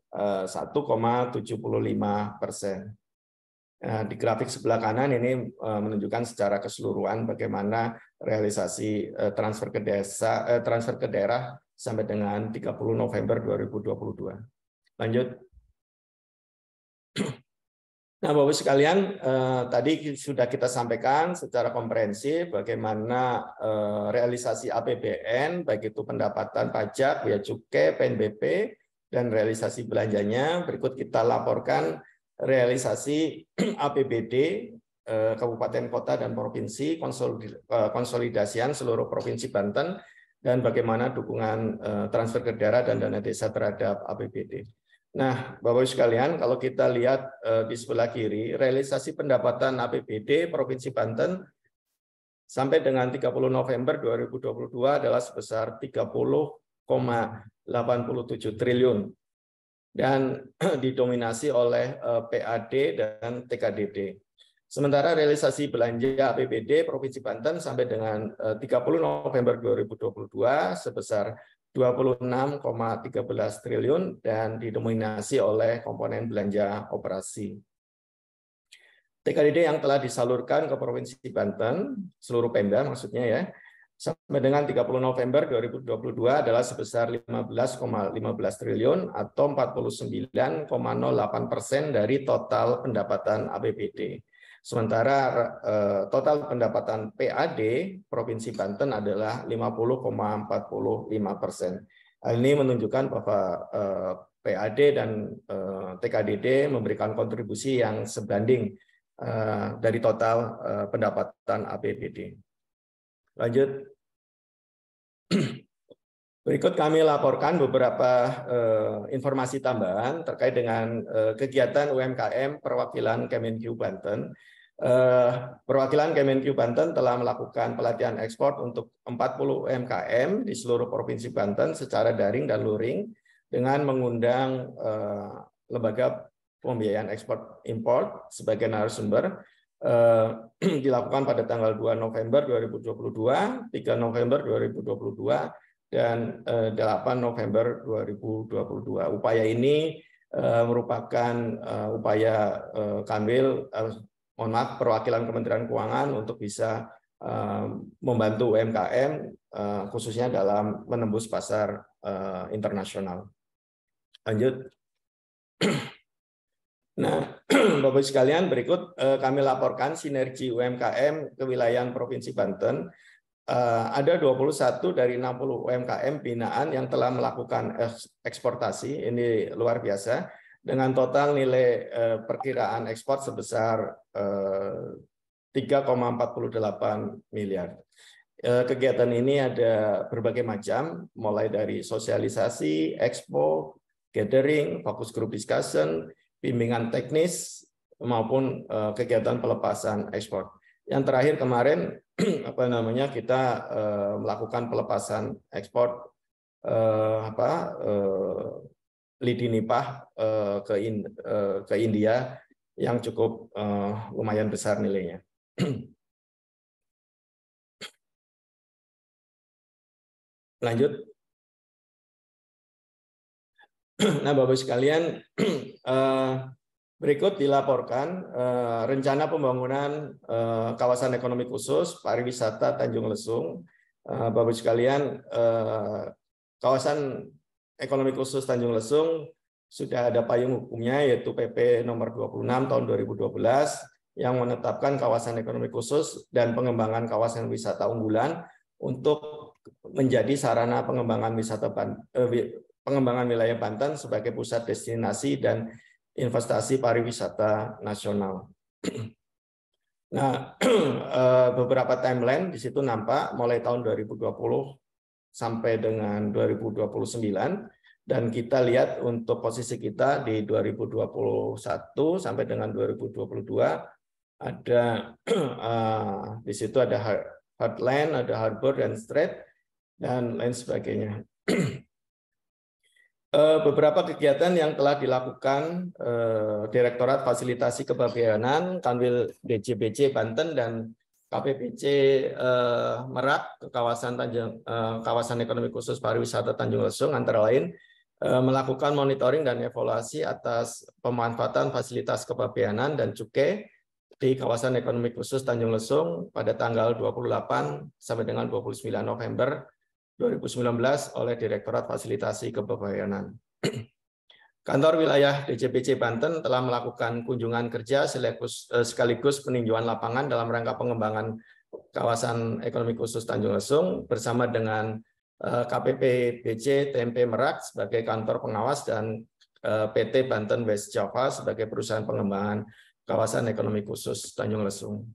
[SPEAKER 2] 1,75%. Di grafik sebelah kanan ini menunjukkan secara keseluruhan bagaimana realisasi transfer ke daerah sampai dengan 30 November 2022. Lanjut. Nah, Bapak sekalian, tadi sudah kita sampaikan secara komprehensif bagaimana realisasi APBN, baik itu pendapatan pajak, bea cukai, PNBP, dan realisasi belanjanya. Berikut kita laporkan realisasi APBD Kabupaten, Kota, dan Provinsi, konsolidasian seluruh Provinsi Banten, dan bagaimana dukungan transfer ke daerah dan dana desa terhadap APBD. Nah, Bapak-Ibu sekalian, kalau kita lihat di sebelah kiri, realisasi pendapatan APBD Provinsi Banten sampai dengan 30 November 2022 adalah sebesar 30,87 triliun dan didominasi oleh PAD dan TKDD. Sementara realisasi belanja APBD Provinsi Banten sampai dengan 30 November 2022 sebesar 26,13 triliun dan didominasi oleh komponen belanja operasi. TKDD yang telah disalurkan ke Provinsi Banten, seluruh Pemda maksudnya ya, sampai dengan 30 November 2022 adalah sebesar 15,15 triliun atau 49,08% dari total pendapatan APBD. Sementara total pendapatan PAD Provinsi Banten adalah 50,45%. Hal ini menunjukkan bahwa PAD dan TKDD memberikan kontribusi yang sebanding dari total pendapatan APBD. Lanjut. Berikut kami laporkan beberapa informasi tambahan terkait dengan kegiatan UMKM perwakilan Kemenq Banten. Perwakilan Kemenq Banten telah melakukan pelatihan ekspor untuk 40 UMKM di seluruh Provinsi Banten secara daring dan luring dengan mengundang lembaga pembiayaan ekspor impor sebagai narasumber. Dilakukan pada tanggal 2 November 2022, 3 November 2022, dan 8 November 2022. Upaya ini merupakan upaya perwakilan Kementerian Keuangan untuk bisa membantu UMKM khususnya dalam menembus pasar internasional. Lanjut. Nah, Bapak sekalian, berikut kami laporkan sinergi UMKM kewilayahan Provinsi Banten. Ada 21 dari 60 UMKM binaan yang telah melakukan eksportasi, ini luar biasa. dengan total nilai perkiraan ekspor sebesar 3,48 miliar. Kegiatan ini ada berbagai macam, mulai dari sosialisasi, expo, gathering, focus group discussion, bimbingan teknis, maupun kegiatan pelepasan ekspor. Yang terakhir kemarin kita melakukan pelepasan ekspor lidi nipah ke India yang cukup lumayan besar nilainya. Lanjut. Nah, Bapak sekalian, berikut dilaporkan rencana pembangunan kawasan ekonomi khusus pariwisata Tanjung Lesung. Bapak sekalian, kawasan ekonomi khusus Tanjung Lesung sudah ada payung hukumnya, yaitu PP nomor 26 tahun 2012 yang menetapkan kawasan ekonomi khusus dan pengembangan kawasan wisata unggulan untuk menjadi sarana pengembangan pengembangan wilayah Banten sebagai pusat destinasi dan investasi pariwisata nasional. Nah, beberapa timeline di situ nampak mulai tahun 2020 sampai dengan 2029, dan kita lihat untuk posisi kita di 2021 sampai dengan 2022 ada di situ ada heartland, ada harbor dan strait dan lain sebagainya. Beberapa kegiatan yang telah dilakukan Direktorat Fasilitasi Kepabeanan, Kanwil DJBC Banten dan KPPC Merak ke kawasan ekonomi khusus pariwisata Tanjung Lesung antara lain melakukan monitoring dan evaluasi atas pemanfaatan fasilitas kepabeanan dan cukai di kawasan ekonomi khusus Tanjung Lesung pada tanggal 28 sampai dengan 29 November 2019 oleh Direktorat Fasilitasi Kepabeanan. Kantor wilayah DJBC Banten telah melakukan kunjungan kerja sekaligus peninjauan lapangan dalam rangka pengembangan kawasan ekonomi khusus Tanjung Lesung bersama dengan KPPBC TMP Merak sebagai kantor pengawas dan PT Banten West Java sebagai perusahaan pengembangan kawasan ekonomi khusus Tanjung Lesung.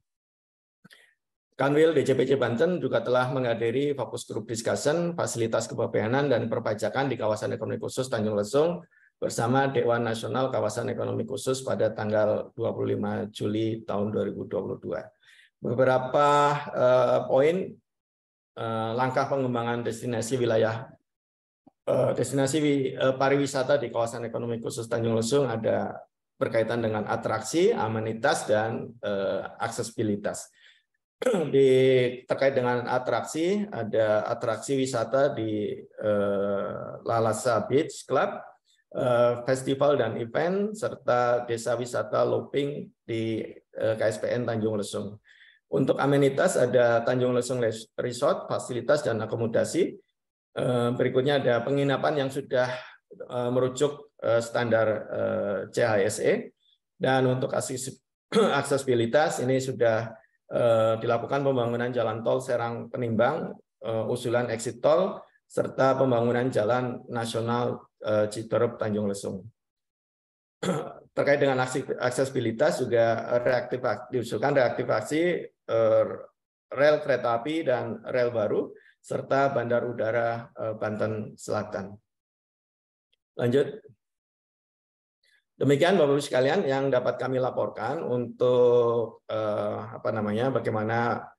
[SPEAKER 2] Kanwil DJBC Banten juga telah menghadiri fokus group discussion fasilitas kepabeanan dan perpajakan di kawasan ekonomi khusus Tanjung Lesung bersama Dewan Nasional Kawasan Ekonomi Khusus pada tanggal 25 Juli tahun 2022. Beberapa poin langkah pengembangan destinasi wilayah pariwisata di kawasan ekonomi khusus Tanjung Lesung ada berkaitan dengan atraksi, amenitas, dan aksesibilitas. Terkait dengan atraksi, ada atraksi wisata di Lalasa Beach Club, festival dan event, serta desa wisata Loping di KSPN Tanjung Lesung. Untuk amenitas ada Tanjung Lesung Resort, fasilitas dan akomodasi. Berikutnya ada penginapan yang sudah merujuk standar CHSE. Dan untuk aksesibilitas ini sudah dilakukan pembangunan jalan tol Serang Penimbang, usulan exit tol, serta pembangunan jalan nasional Citerup Tanjung Lesung. Terkait dengan aksesibilitas juga diusulkan reaktivasi rel kereta api dan rel baru, serta bandar udara Banten Selatan. Lanjut. Demikian Bapak Ibu sekalian yang dapat kami laporkan untuk bagaimana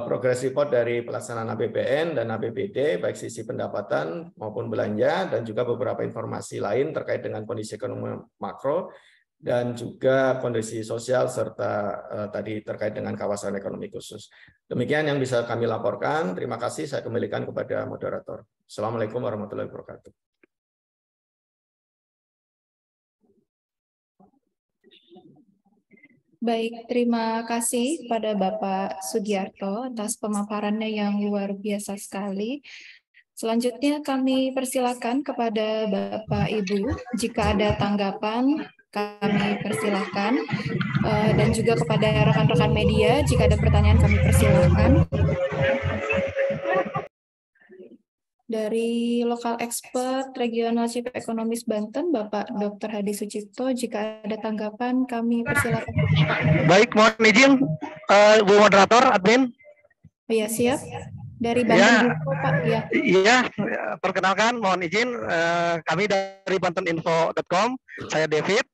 [SPEAKER 2] progres report dari pelaksanaan APBN dan APBD baik sisi pendapatan maupun belanja, dan juga beberapa informasi lain terkait dengan kondisi ekonomi makro dan juga kondisi sosial serta tadi terkait dengan kawasan ekonomi khusus. Demikian yang bisa kami laporkan. Terima kasih, saya kembalikan kepada moderator. Assalamualaikum warahmatullahi wabarakatuh.
[SPEAKER 1] Baik, terima kasih pada Bapak Sugiarto atas pemaparannya yang luar biasa sekali. Selanjutnya kami persilakan kepada Bapak Ibu, jika ada tanggapan kami persilakan, dan juga kepada rekan-rekan media, jika ada pertanyaan kami persilakan. Dari Lokal Expert Regional Chief Ekonomis Banten, Bapak Dr. Hadi Sucipto, jika ada tanggapan kami persilakan.
[SPEAKER 4] Baik, mohon izin Bu Moderator, admin.
[SPEAKER 1] Oh ya, siap. Dari Banten Info, Pak. Ya.
[SPEAKER 4] Iya, perkenalkan, mohon izin kami dari banteninfo.com. Saya David.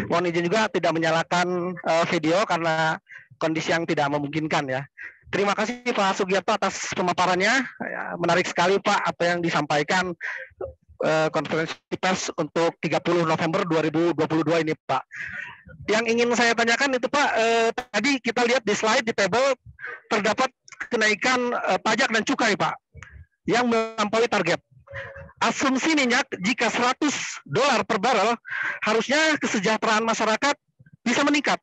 [SPEAKER 4] Mohon izin juga tidak menyalakan video karena kondisi yang tidak memungkinkan ya. Terima kasih Pak Sugiarto atas pemaparannya. Ya, menarik sekali Pak apa yang disampaikan konferensi pers untuk 30 November 2022 ini Pak. Yang ingin saya tanyakan itu Pak, tadi kita lihat di slide di table terdapat kenaikan pajak dan cukai Pak yang melampaui target. Asumsi minyak jika $100 per barrel harusnya kesejahteraan masyarakat bisa meningkat.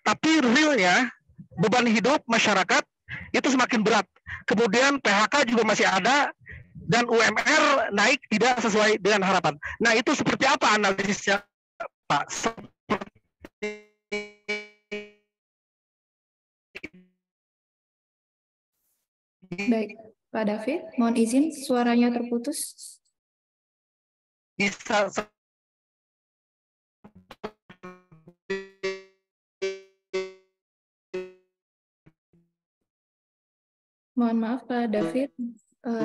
[SPEAKER 4] Tapi realnya beban hidup masyarakat itu semakin berat. Kemudian PHK juga masih ada dan UMR naik tidak sesuai dengan harapan. Nah, itu seperti apa analisisnya Pak?
[SPEAKER 1] Baik, Pak David, mohon izin suaranya terputus.
[SPEAKER 4] Bisa
[SPEAKER 1] Mohon maaf Pak David,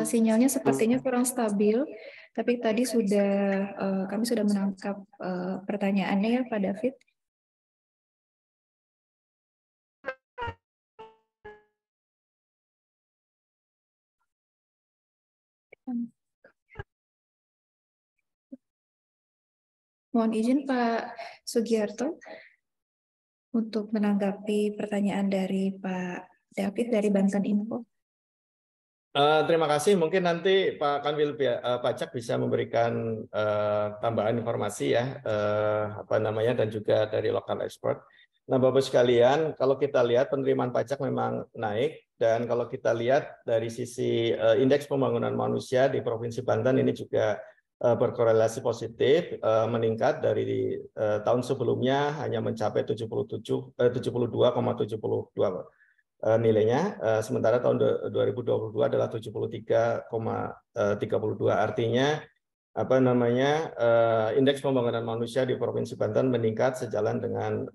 [SPEAKER 1] sinyalnya sepertinya kurang stabil, tapi tadi kami sudah menangkap pertanyaannya ya Pak David. Mohon izin Pak Sugiarto untuk menanggapi pertanyaan dari Pak David dari Banten Info.
[SPEAKER 2] Terima kasih. Mungkin nanti Pak Kanwil Pajak bisa memberikan tambahan informasi ya, dan juga dari lokal expert. Nah, Bapak sekalian, kalau kita lihat penerimaan pajak memang naik, dan kalau kita lihat dari sisi indeks pembangunan manusia di Provinsi Banten ini juga berkorelasi positif, meningkat dari tahun sebelumnya hanya mencapai 72,72 nilainya, sementara tahun 2022 adalah 73,32. Artinya indeks pembangunan manusia di Provinsi Banten meningkat sejalan dengan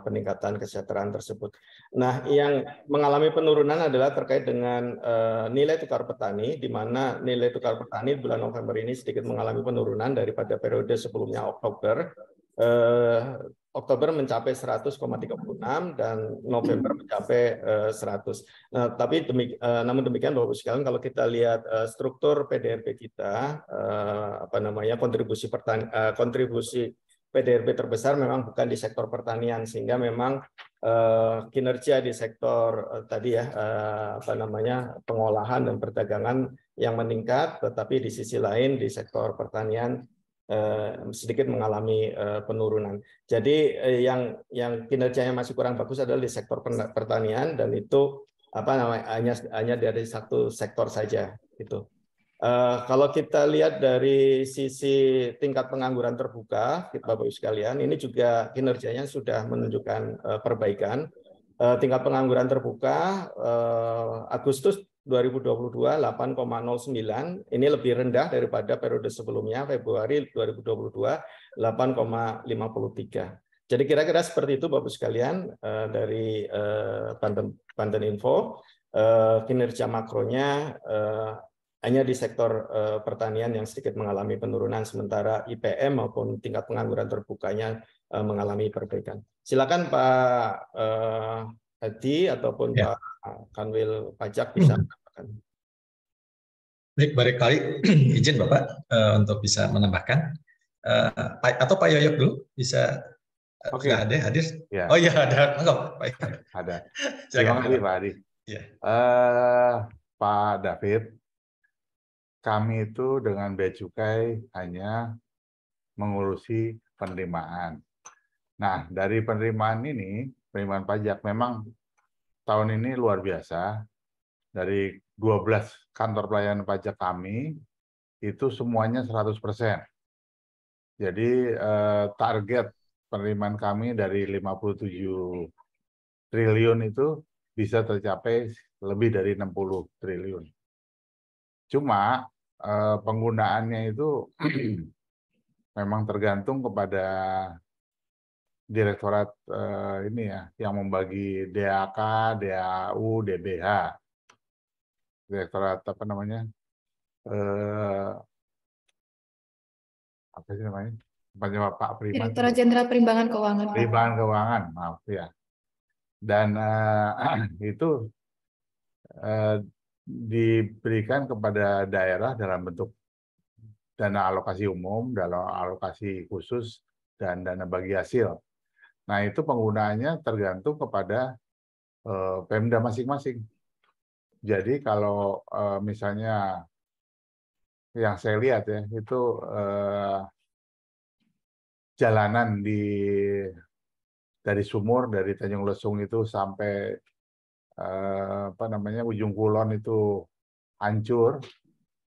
[SPEAKER 2] peningkatan kesejahteraan tersebut. Nah, yang mengalami penurunan adalah terkait dengan nilai tukar petani, di mana nilai tukar petani bulan November ini sedikit mengalami penurunan daripada periode sebelumnya Oktober. Oktober mencapai 100,36 dan November mencapai 100. Nah, tapi namun demikian Bapak sekalian, kalau kita lihat struktur PDRB kita, kontribusi PDRB terbesar memang bukan di sektor pertanian, sehingga memang kinerja di sektor pengolahan dan perdagangan yang meningkat, tetapi di sisi lain di sektor pertanian sedikit mengalami penurunan. Jadi yang kinerjanya masih kurang bagus adalah di sektor pertanian, dan itu hanya dari satu sektor saja gitu. Kalau kita lihat dari sisi tingkat pengangguran terbuka, Bapak Ibu sekalian, ini juga kinerjanya sudah menunjukkan perbaikan. Tingkat pengangguran terbuka Agustus 2022 8,09, ini lebih rendah daripada periode sebelumnya Februari 2022 8,53. Jadi kira-kira seperti itu Bapak sekalian dari Banten Info. Kinerja makronya hanya di sektor pertanian yang sedikit mengalami penurunan, sementara IPM maupun tingkat pengangguran terbukanya mengalami perbaikan. Silakan Pak Hadi ataupun ya. Pak Kanwil Pajak bisa menambahkan.
[SPEAKER 5] Baik, barangkali izin Bapak untuk bisa menambahkan. Atau Pak Yoyok dulu bisa. Oke. Nggak ada hadir? Ya. Oh iya ada. Pak.
[SPEAKER 6] Ada. Terima kasih Pak Hadi. Ya. Pak David, kami itu dengan Bea Cukai hanya mengurusi penerimaan. Nah, dari penerimaan ini, penerimaan pajak memang tahun ini luar biasa. Dari 12 kantor pelayanan pajak kami, itu semuanya 100%. Jadi target penerimaan kami dari 57 triliun itu bisa tercapai lebih dari 60 triliun. Cuma penggunaannya itu memang tergantung kepada direktorat ini ya, yang membagi DAK, DAU, DBH, direktorat apa namanya, apa sih namanya, Pak Priman,
[SPEAKER 1] Direktorat Jenderal Perimbangan Keuangan.
[SPEAKER 6] Perimbangan Keuangan, maaf ya. Dan itu diberikan kepada daerah dalam bentuk dana alokasi umum, dana alokasi khusus, dan dana bagi hasil. Nah, itu penggunaannya tergantung kepada Pemda masing-masing. Jadi kalau misalnya yang saya lihat ya, itu jalanan dari Sumur, dari Tanjung Lesung itu sampai apa namanya, Ujung Kulon itu hancur.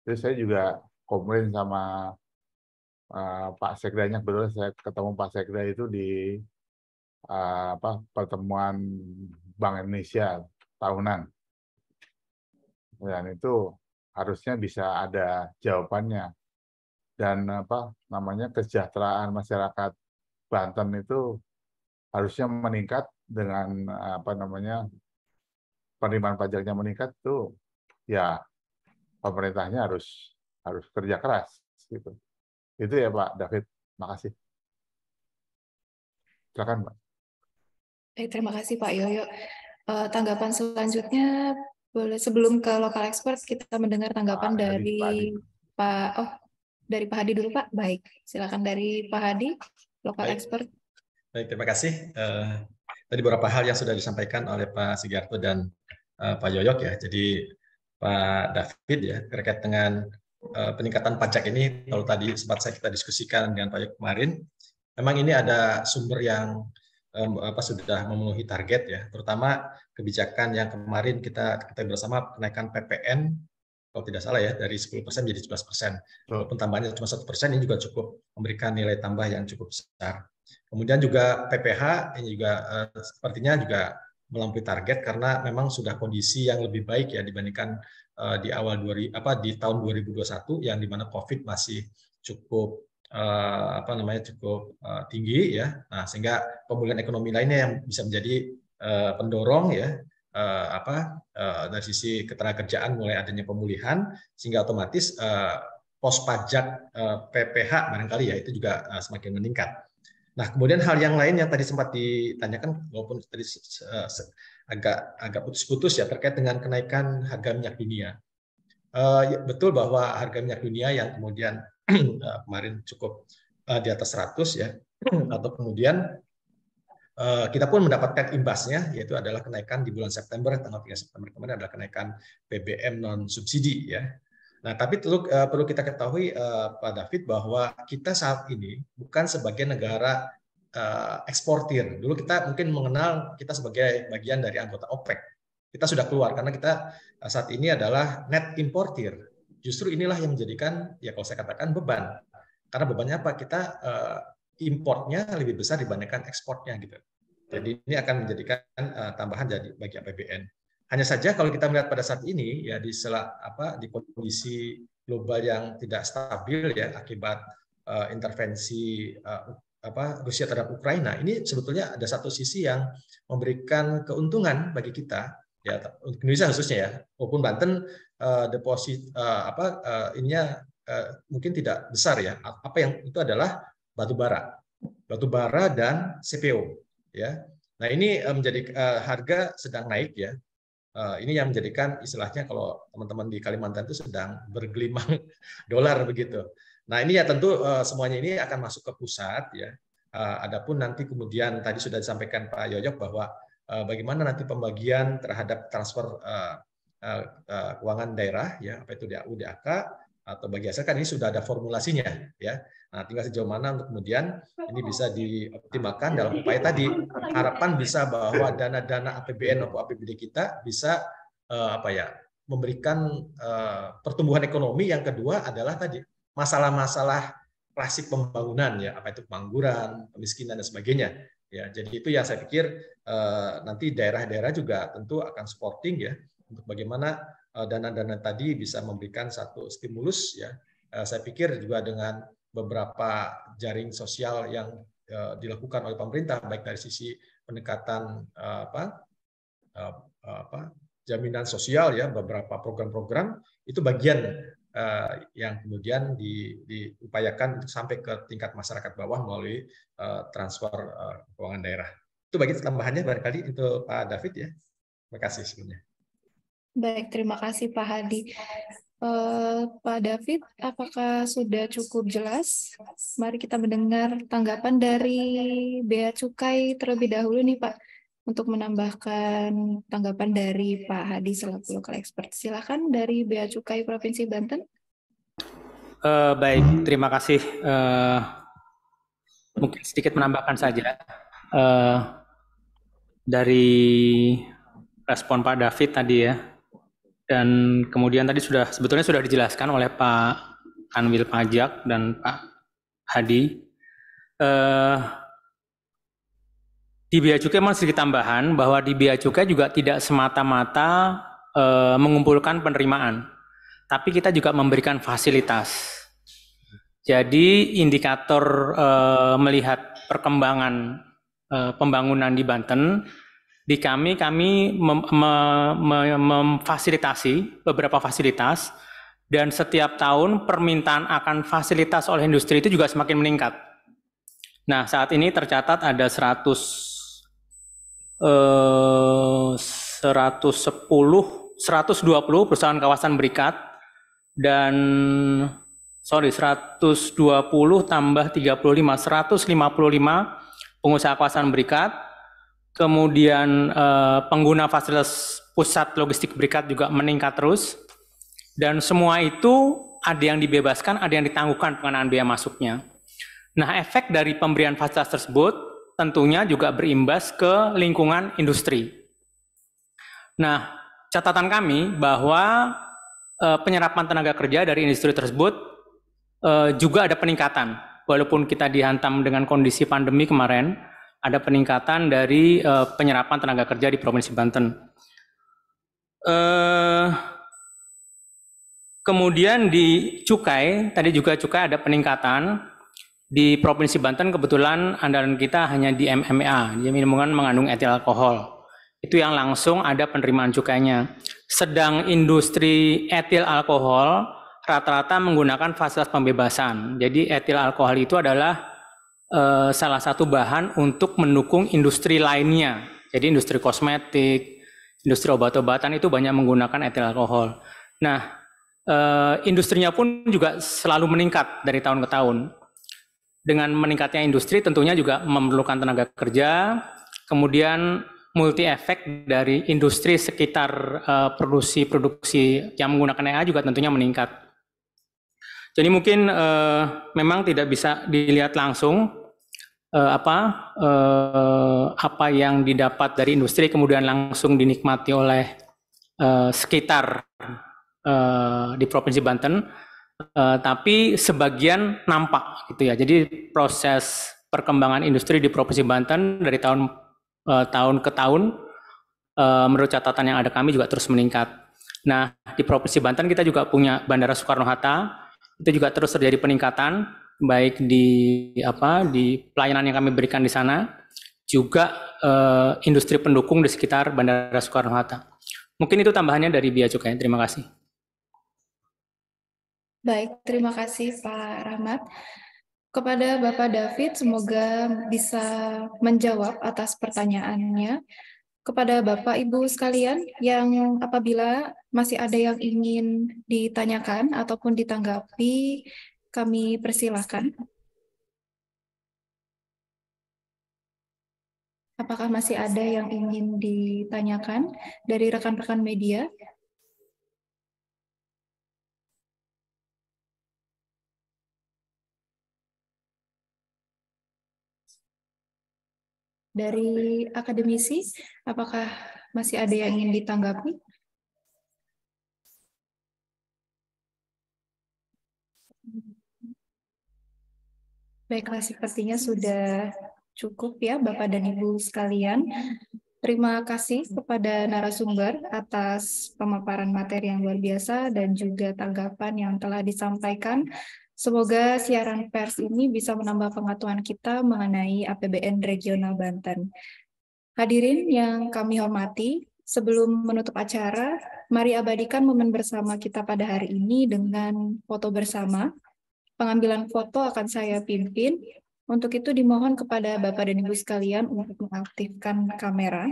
[SPEAKER 6] Terus saya juga komplain sama Pak Sekdanya, kebetulan saya ketemu Pak Sekda itu di pertemuan Bank Indonesia tahunan. Dan itu harusnya bisa ada jawabannya. Dan apa namanya, kesejahteraan masyarakat Banten itu harusnya meningkat dengan apa namanya, penerimaan pajaknya meningkat tuh ya, pemerintahnya harus kerja keras gitu. Itu ya Pak David. Makasih. Silakan Pak.
[SPEAKER 1] Terima kasih Pak Yoyo. Tanggapan selanjutnya boleh, sebelum ke lokal expert kita mendengar tanggapan dari dari Pak Hadi dulu Pak. Baik, silakan dari Pak Hadi, lokal expert.
[SPEAKER 5] Baik, terima kasih. Tadi beberapa hal yang sudah disampaikan oleh Pak Sigiarto dan Pak Yoyok ya. Jadi Pak David ya, terkait dengan peningkatan pajak ini, kalau tadi sempat kita diskusikan dengan Pak Yoyok kemarin, memang ini ada sumber yang sudah memenuhi target ya, terutama kebijakan yang kemarin kita bersama, kenaikan PPN kalau tidak salah ya, dari 10% menjadi 11%. Walaupun tambahnya cuma 1%, ini juga cukup memberikan nilai tambah yang cukup besar. Kemudian juga PPH ini juga sepertinya juga melampaui target karena memang sudah kondisi yang lebih baik ya dibandingkan di tahun 2021 yang dimana COVID masih cukup cukup tinggi ya. Nah, sehingga pemulihan ekonomi lainnya yang bisa menjadi pendorong ya dari sisi ketenagakerjaan mulai adanya pemulihan, sehingga otomatis pos pajak PPH barangkali ya itu juga semakin meningkat. Nah, kemudian hal yang lain yang tadi sempat ditanyakan, walaupun tadi agak putus-putus ya, terkait dengan kenaikan harga minyak dunia. Betul bahwa harga minyak dunia yang kemudian kemarin cukup di atas 100 ya, atau kemudian kita pun mendapatkan imbasnya, yaitu adalah kenaikan di bulan September, tanggal 3 September kemarin adalah kenaikan BBM non subsidi ya. Nah, tapi perlu kita ketahui Pak David bahwa kita saat ini bukan sebagai negara eksportir. Dulu kita mungkin mengenal kita sebagai bagian dari anggota OPEC. Kita sudah keluar karena kita saat ini adalah net importir. Justru inilah yang menjadikan, ya kalau saya katakan, beban. Karena bebannya apa? Kita importnya lebih besar dibandingkan ekspornya gitu. Jadi ini akan menjadikan tambahan bagi APBN. Hanya saja kalau kita melihat pada saat ini ya di kondisi global yang tidak stabil ya akibat intervensi Rusia terhadap Ukraina, ini sebetulnya ada satu sisi yang memberikan keuntungan bagi kita ya, untuk Indonesia khususnya ya, maupun Banten deposit mungkin tidak besar ya. Apa yang itu adalah batu bara dan CPO ya. Nah, ini menjadi harga sedang naik ya. Ini yang menjadikan istilahnya kalau teman-teman di Kalimantan itu sedang bergelimang dolar begitu. Nah, ini ya tentu semuanya ini akan masuk ke pusat ya. Adapun nanti kemudian tadi sudah disampaikan Pak Yoyok bahwa bagaimana nanti pembagian terhadap transfer keuangan daerah ya, apa itu DAU, DAK atau bagi hasil, kan ini sudah ada formulasinya ya. Nah, tinggal sejauh mana untuk kemudian ini bisa dioptimalkan dalam upaya tadi. Harapan bisa bahwa dana-dana APBN maupun APBD kita bisa memberikan pertumbuhan ekonomi. Yang kedua adalah tadi masalah-masalah klasik pembangunan ya, apa itu pengangguran, kemiskinan dan sebagainya. Ya, jadi itu yang saya pikir nanti daerah-daerah juga tentu akan supporting ya untuk bagaimana dana-dana tadi bisa memberikan satu stimulus ya. Saya pikir juga dengan beberapa jaring sosial yang dilakukan oleh pemerintah, baik dari sisi pendekatan jaminan sosial ya, beberapa program-program itu bagian yang kemudian diupayakan untuk sampai ke tingkat masyarakat bawah melalui transfer keuangan daerah. Itu bagi tambahannya barangkali untuk Pak David ya. Terima kasih sebelumnya.
[SPEAKER 1] Baik, terima kasih Pak Hadi. Pak David, apakah sudah cukup jelas? Mari kita mendengar tanggapan dari Bea Cukai terlebih dahulu nih Pak, untuk menambahkan tanggapan dari Pak Hadi selaku local expert. Silakan dari Bea Cukai Provinsi Banten.
[SPEAKER 7] Baik, terima kasih. Mungkin sedikit menambahkan saja dari respon Pak David tadi ya. Dan kemudian tadi sebetulnya sudah dijelaskan oleh Pak Kanwil Pajak dan Pak Hadi. Di Bea Cukai memang sedikit tambahan bahwa di Bea Cukai juga tidak semata-mata mengumpulkan penerimaan, tapi kita juga memberikan fasilitas. Jadi indikator melihat perkembangan pembangunan di Banten, di kami memfasilitasi beberapa fasilitas, dan setiap tahun permintaan akan fasilitas oleh industri itu juga semakin meningkat. Nah, saat ini tercatat ada 120 perusahaan kawasan berikat, dan 120 tambah 35, 155 pengusaha kawasan berikat. Kemudian pengguna fasilitas pusat logistik berikat juga meningkat terus, dan semua itu ada yang dibebaskan, ada yang ditangguhkan pengenaan biaya masuknya. Nah, efek dari pemberian fasilitas tersebut tentunya juga berimbas ke lingkungan industri. Nah, catatan kami bahwa penyerapan tenaga kerja dari industri tersebut juga ada peningkatan, walaupun kita dihantam dengan kondisi pandemi kemarin. Ada peningkatan dari penyerapan tenaga kerja di Provinsi Banten. Kemudian di cukai, tadi juga cukai ada peningkatan. Di Provinsi Banten kebetulan andalan kita hanya di MMA, jadi minuman mengandung etil alkohol. Itu yang langsung ada penerimaan cukainya. Sedang industri etil alkohol rata-rata menggunakan fasilitas pembebasan. Jadi etil alkohol itu adalah salah satu bahan untuk mendukung industri lainnya. Jadi industri kosmetik, industri obat-obatan itu banyak menggunakan etil alkohol. Nah, industrinya pun juga selalu meningkat dari tahun ke tahun. Dengan meningkatnya industri tentunya juga memerlukan tenaga kerja, kemudian multi efek dari industri sekitar produksi yang menggunakan EA juga tentunya meningkat. Jadi mungkin memang tidak bisa dilihat langsung apa yang didapat dari industri kemudian langsung dinikmati oleh sekitar di Provinsi Banten, tapi sebagian nampak gitu ya. Jadi proses perkembangan industri di Provinsi Banten dari tahun ke tahun menurut catatan yang ada kami juga terus meningkat. Nah, di Provinsi Banten kita juga punya Bandara Soekarno-Hatta. Itu juga terus terjadi peningkatan, baik di pelayanan yang kami berikan di sana, juga industri pendukung di sekitar Bandara Soekarno-Hatta. Mungkin itu tambahannya dari Bea Cukai. Terima kasih.
[SPEAKER 1] Baik, terima kasih Pak Rahmat. Kepada Bapak David, semoga bisa menjawab atas pertanyaannya. Kepada Bapak Ibu sekalian, yang apabila masih ada yang ingin ditanyakan ataupun ditanggapi, kami persilahkan. Apakah masih ada yang ingin ditanyakan dari rekan-rekan media? Dari akademisi, apakah masih ada yang ingin ditanggapi? Baiklah, sepertinya sudah cukup ya Bapak dan Ibu sekalian. Terima kasih kepada narasumber atas pemaparan materi yang luar biasa dan juga tanggapan yang telah disampaikan. Semoga siaran pers ini bisa menambah pengetahuan kita mengenai APBN Regional Banten. Hadirin yang kami hormati, sebelum menutup acara, mari abadikan momen bersama kita pada hari ini dengan foto bersama. Pengambilan foto akan saya pimpin. Untuk itu dimohon kepada Bapak dan Ibu sekalian untuk mengaktifkan kamera.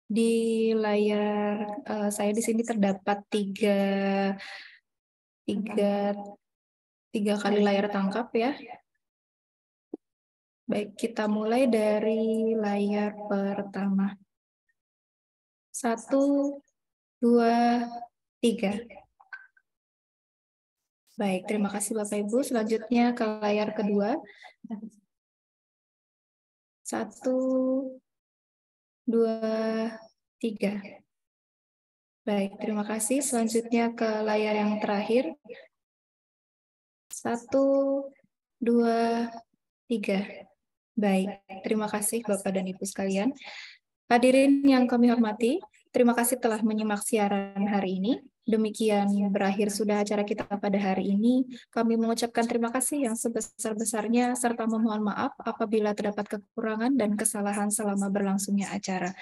[SPEAKER 1] Di layar saya di sini terdapat tiga kali layar tangkap ya. Baik, kita mulai dari layar pertama. 1, 2, 3. Baik, terima kasih Bapak Ibu. Selanjutnya ke layar kedua. 1, 2, 3. Baik, terima kasih. Selanjutnya ke layar yang terakhir. 1, 2, 3. Baik, terima kasih Bapak dan Ibu sekalian. Hadirin yang kami hormati, terima kasih telah menyimak siaran hari ini. Demikian berakhir sudah acara kita pada hari ini. Kami mengucapkan terima kasih yang sebesar-besarnya serta memohon maaf apabila terdapat kekurangan dan kesalahan selama berlangsungnya acara.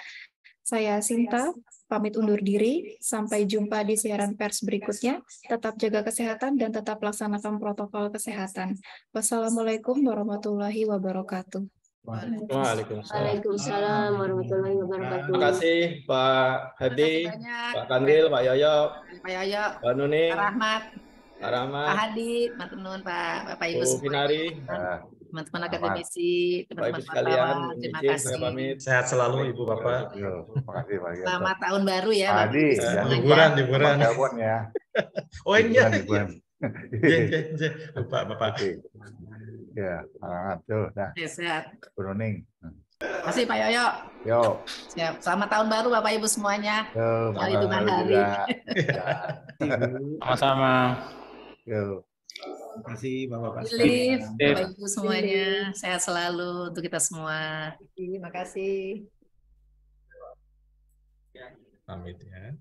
[SPEAKER 1] Saya Sinta, pamit undur diri. Sampai jumpa di siaran pers berikutnya. Tetap jaga kesehatan dan tetap laksanakan protokol kesehatan. Wassalamualaikum warahmatullahi wabarakatuh.
[SPEAKER 2] Waalaikumsalam
[SPEAKER 8] warahmatullahi wabarakatuh.
[SPEAKER 2] Terima kasih Pak Hadi, Pak Kandil, Pak Yoyo, Pak Nuning, Pak Rahmat,
[SPEAKER 3] Pak Hadi, Bapak Ibu
[SPEAKER 2] Bu Finari,
[SPEAKER 3] teman-teman akademisi, teman-teman
[SPEAKER 2] sekalian,
[SPEAKER 3] terima
[SPEAKER 2] izin
[SPEAKER 3] kasih.
[SPEAKER 2] saya pamit.
[SPEAKER 5] Sehat selalu Ibu Bapak.
[SPEAKER 6] Terima kasih Pak Giarto.
[SPEAKER 3] Selamat tahun baru ya.
[SPEAKER 6] Pak Hadi,
[SPEAKER 5] liburan.
[SPEAKER 6] telepon ya.
[SPEAKER 5] Oh iya.
[SPEAKER 6] Iya.
[SPEAKER 5] Bapak.
[SPEAKER 6] Ya, tuh, dah.
[SPEAKER 3] Sehat.
[SPEAKER 6] Bu Nuning.
[SPEAKER 3] Masih Pak Yoyo.
[SPEAKER 6] Yo.
[SPEAKER 3] Siap. Selamat tahun baru Bapak Ibu semuanya.
[SPEAKER 6] Yo,
[SPEAKER 3] Yang hitungan hari.
[SPEAKER 7] Sama-sama.
[SPEAKER 6] Yo.
[SPEAKER 2] Terima kasih Bapak-Bapak.
[SPEAKER 3] Bapak Ibu semuanya. Sehat selalu untuk kita semua.
[SPEAKER 1] Terima kasih.
[SPEAKER 5] Pamit ya.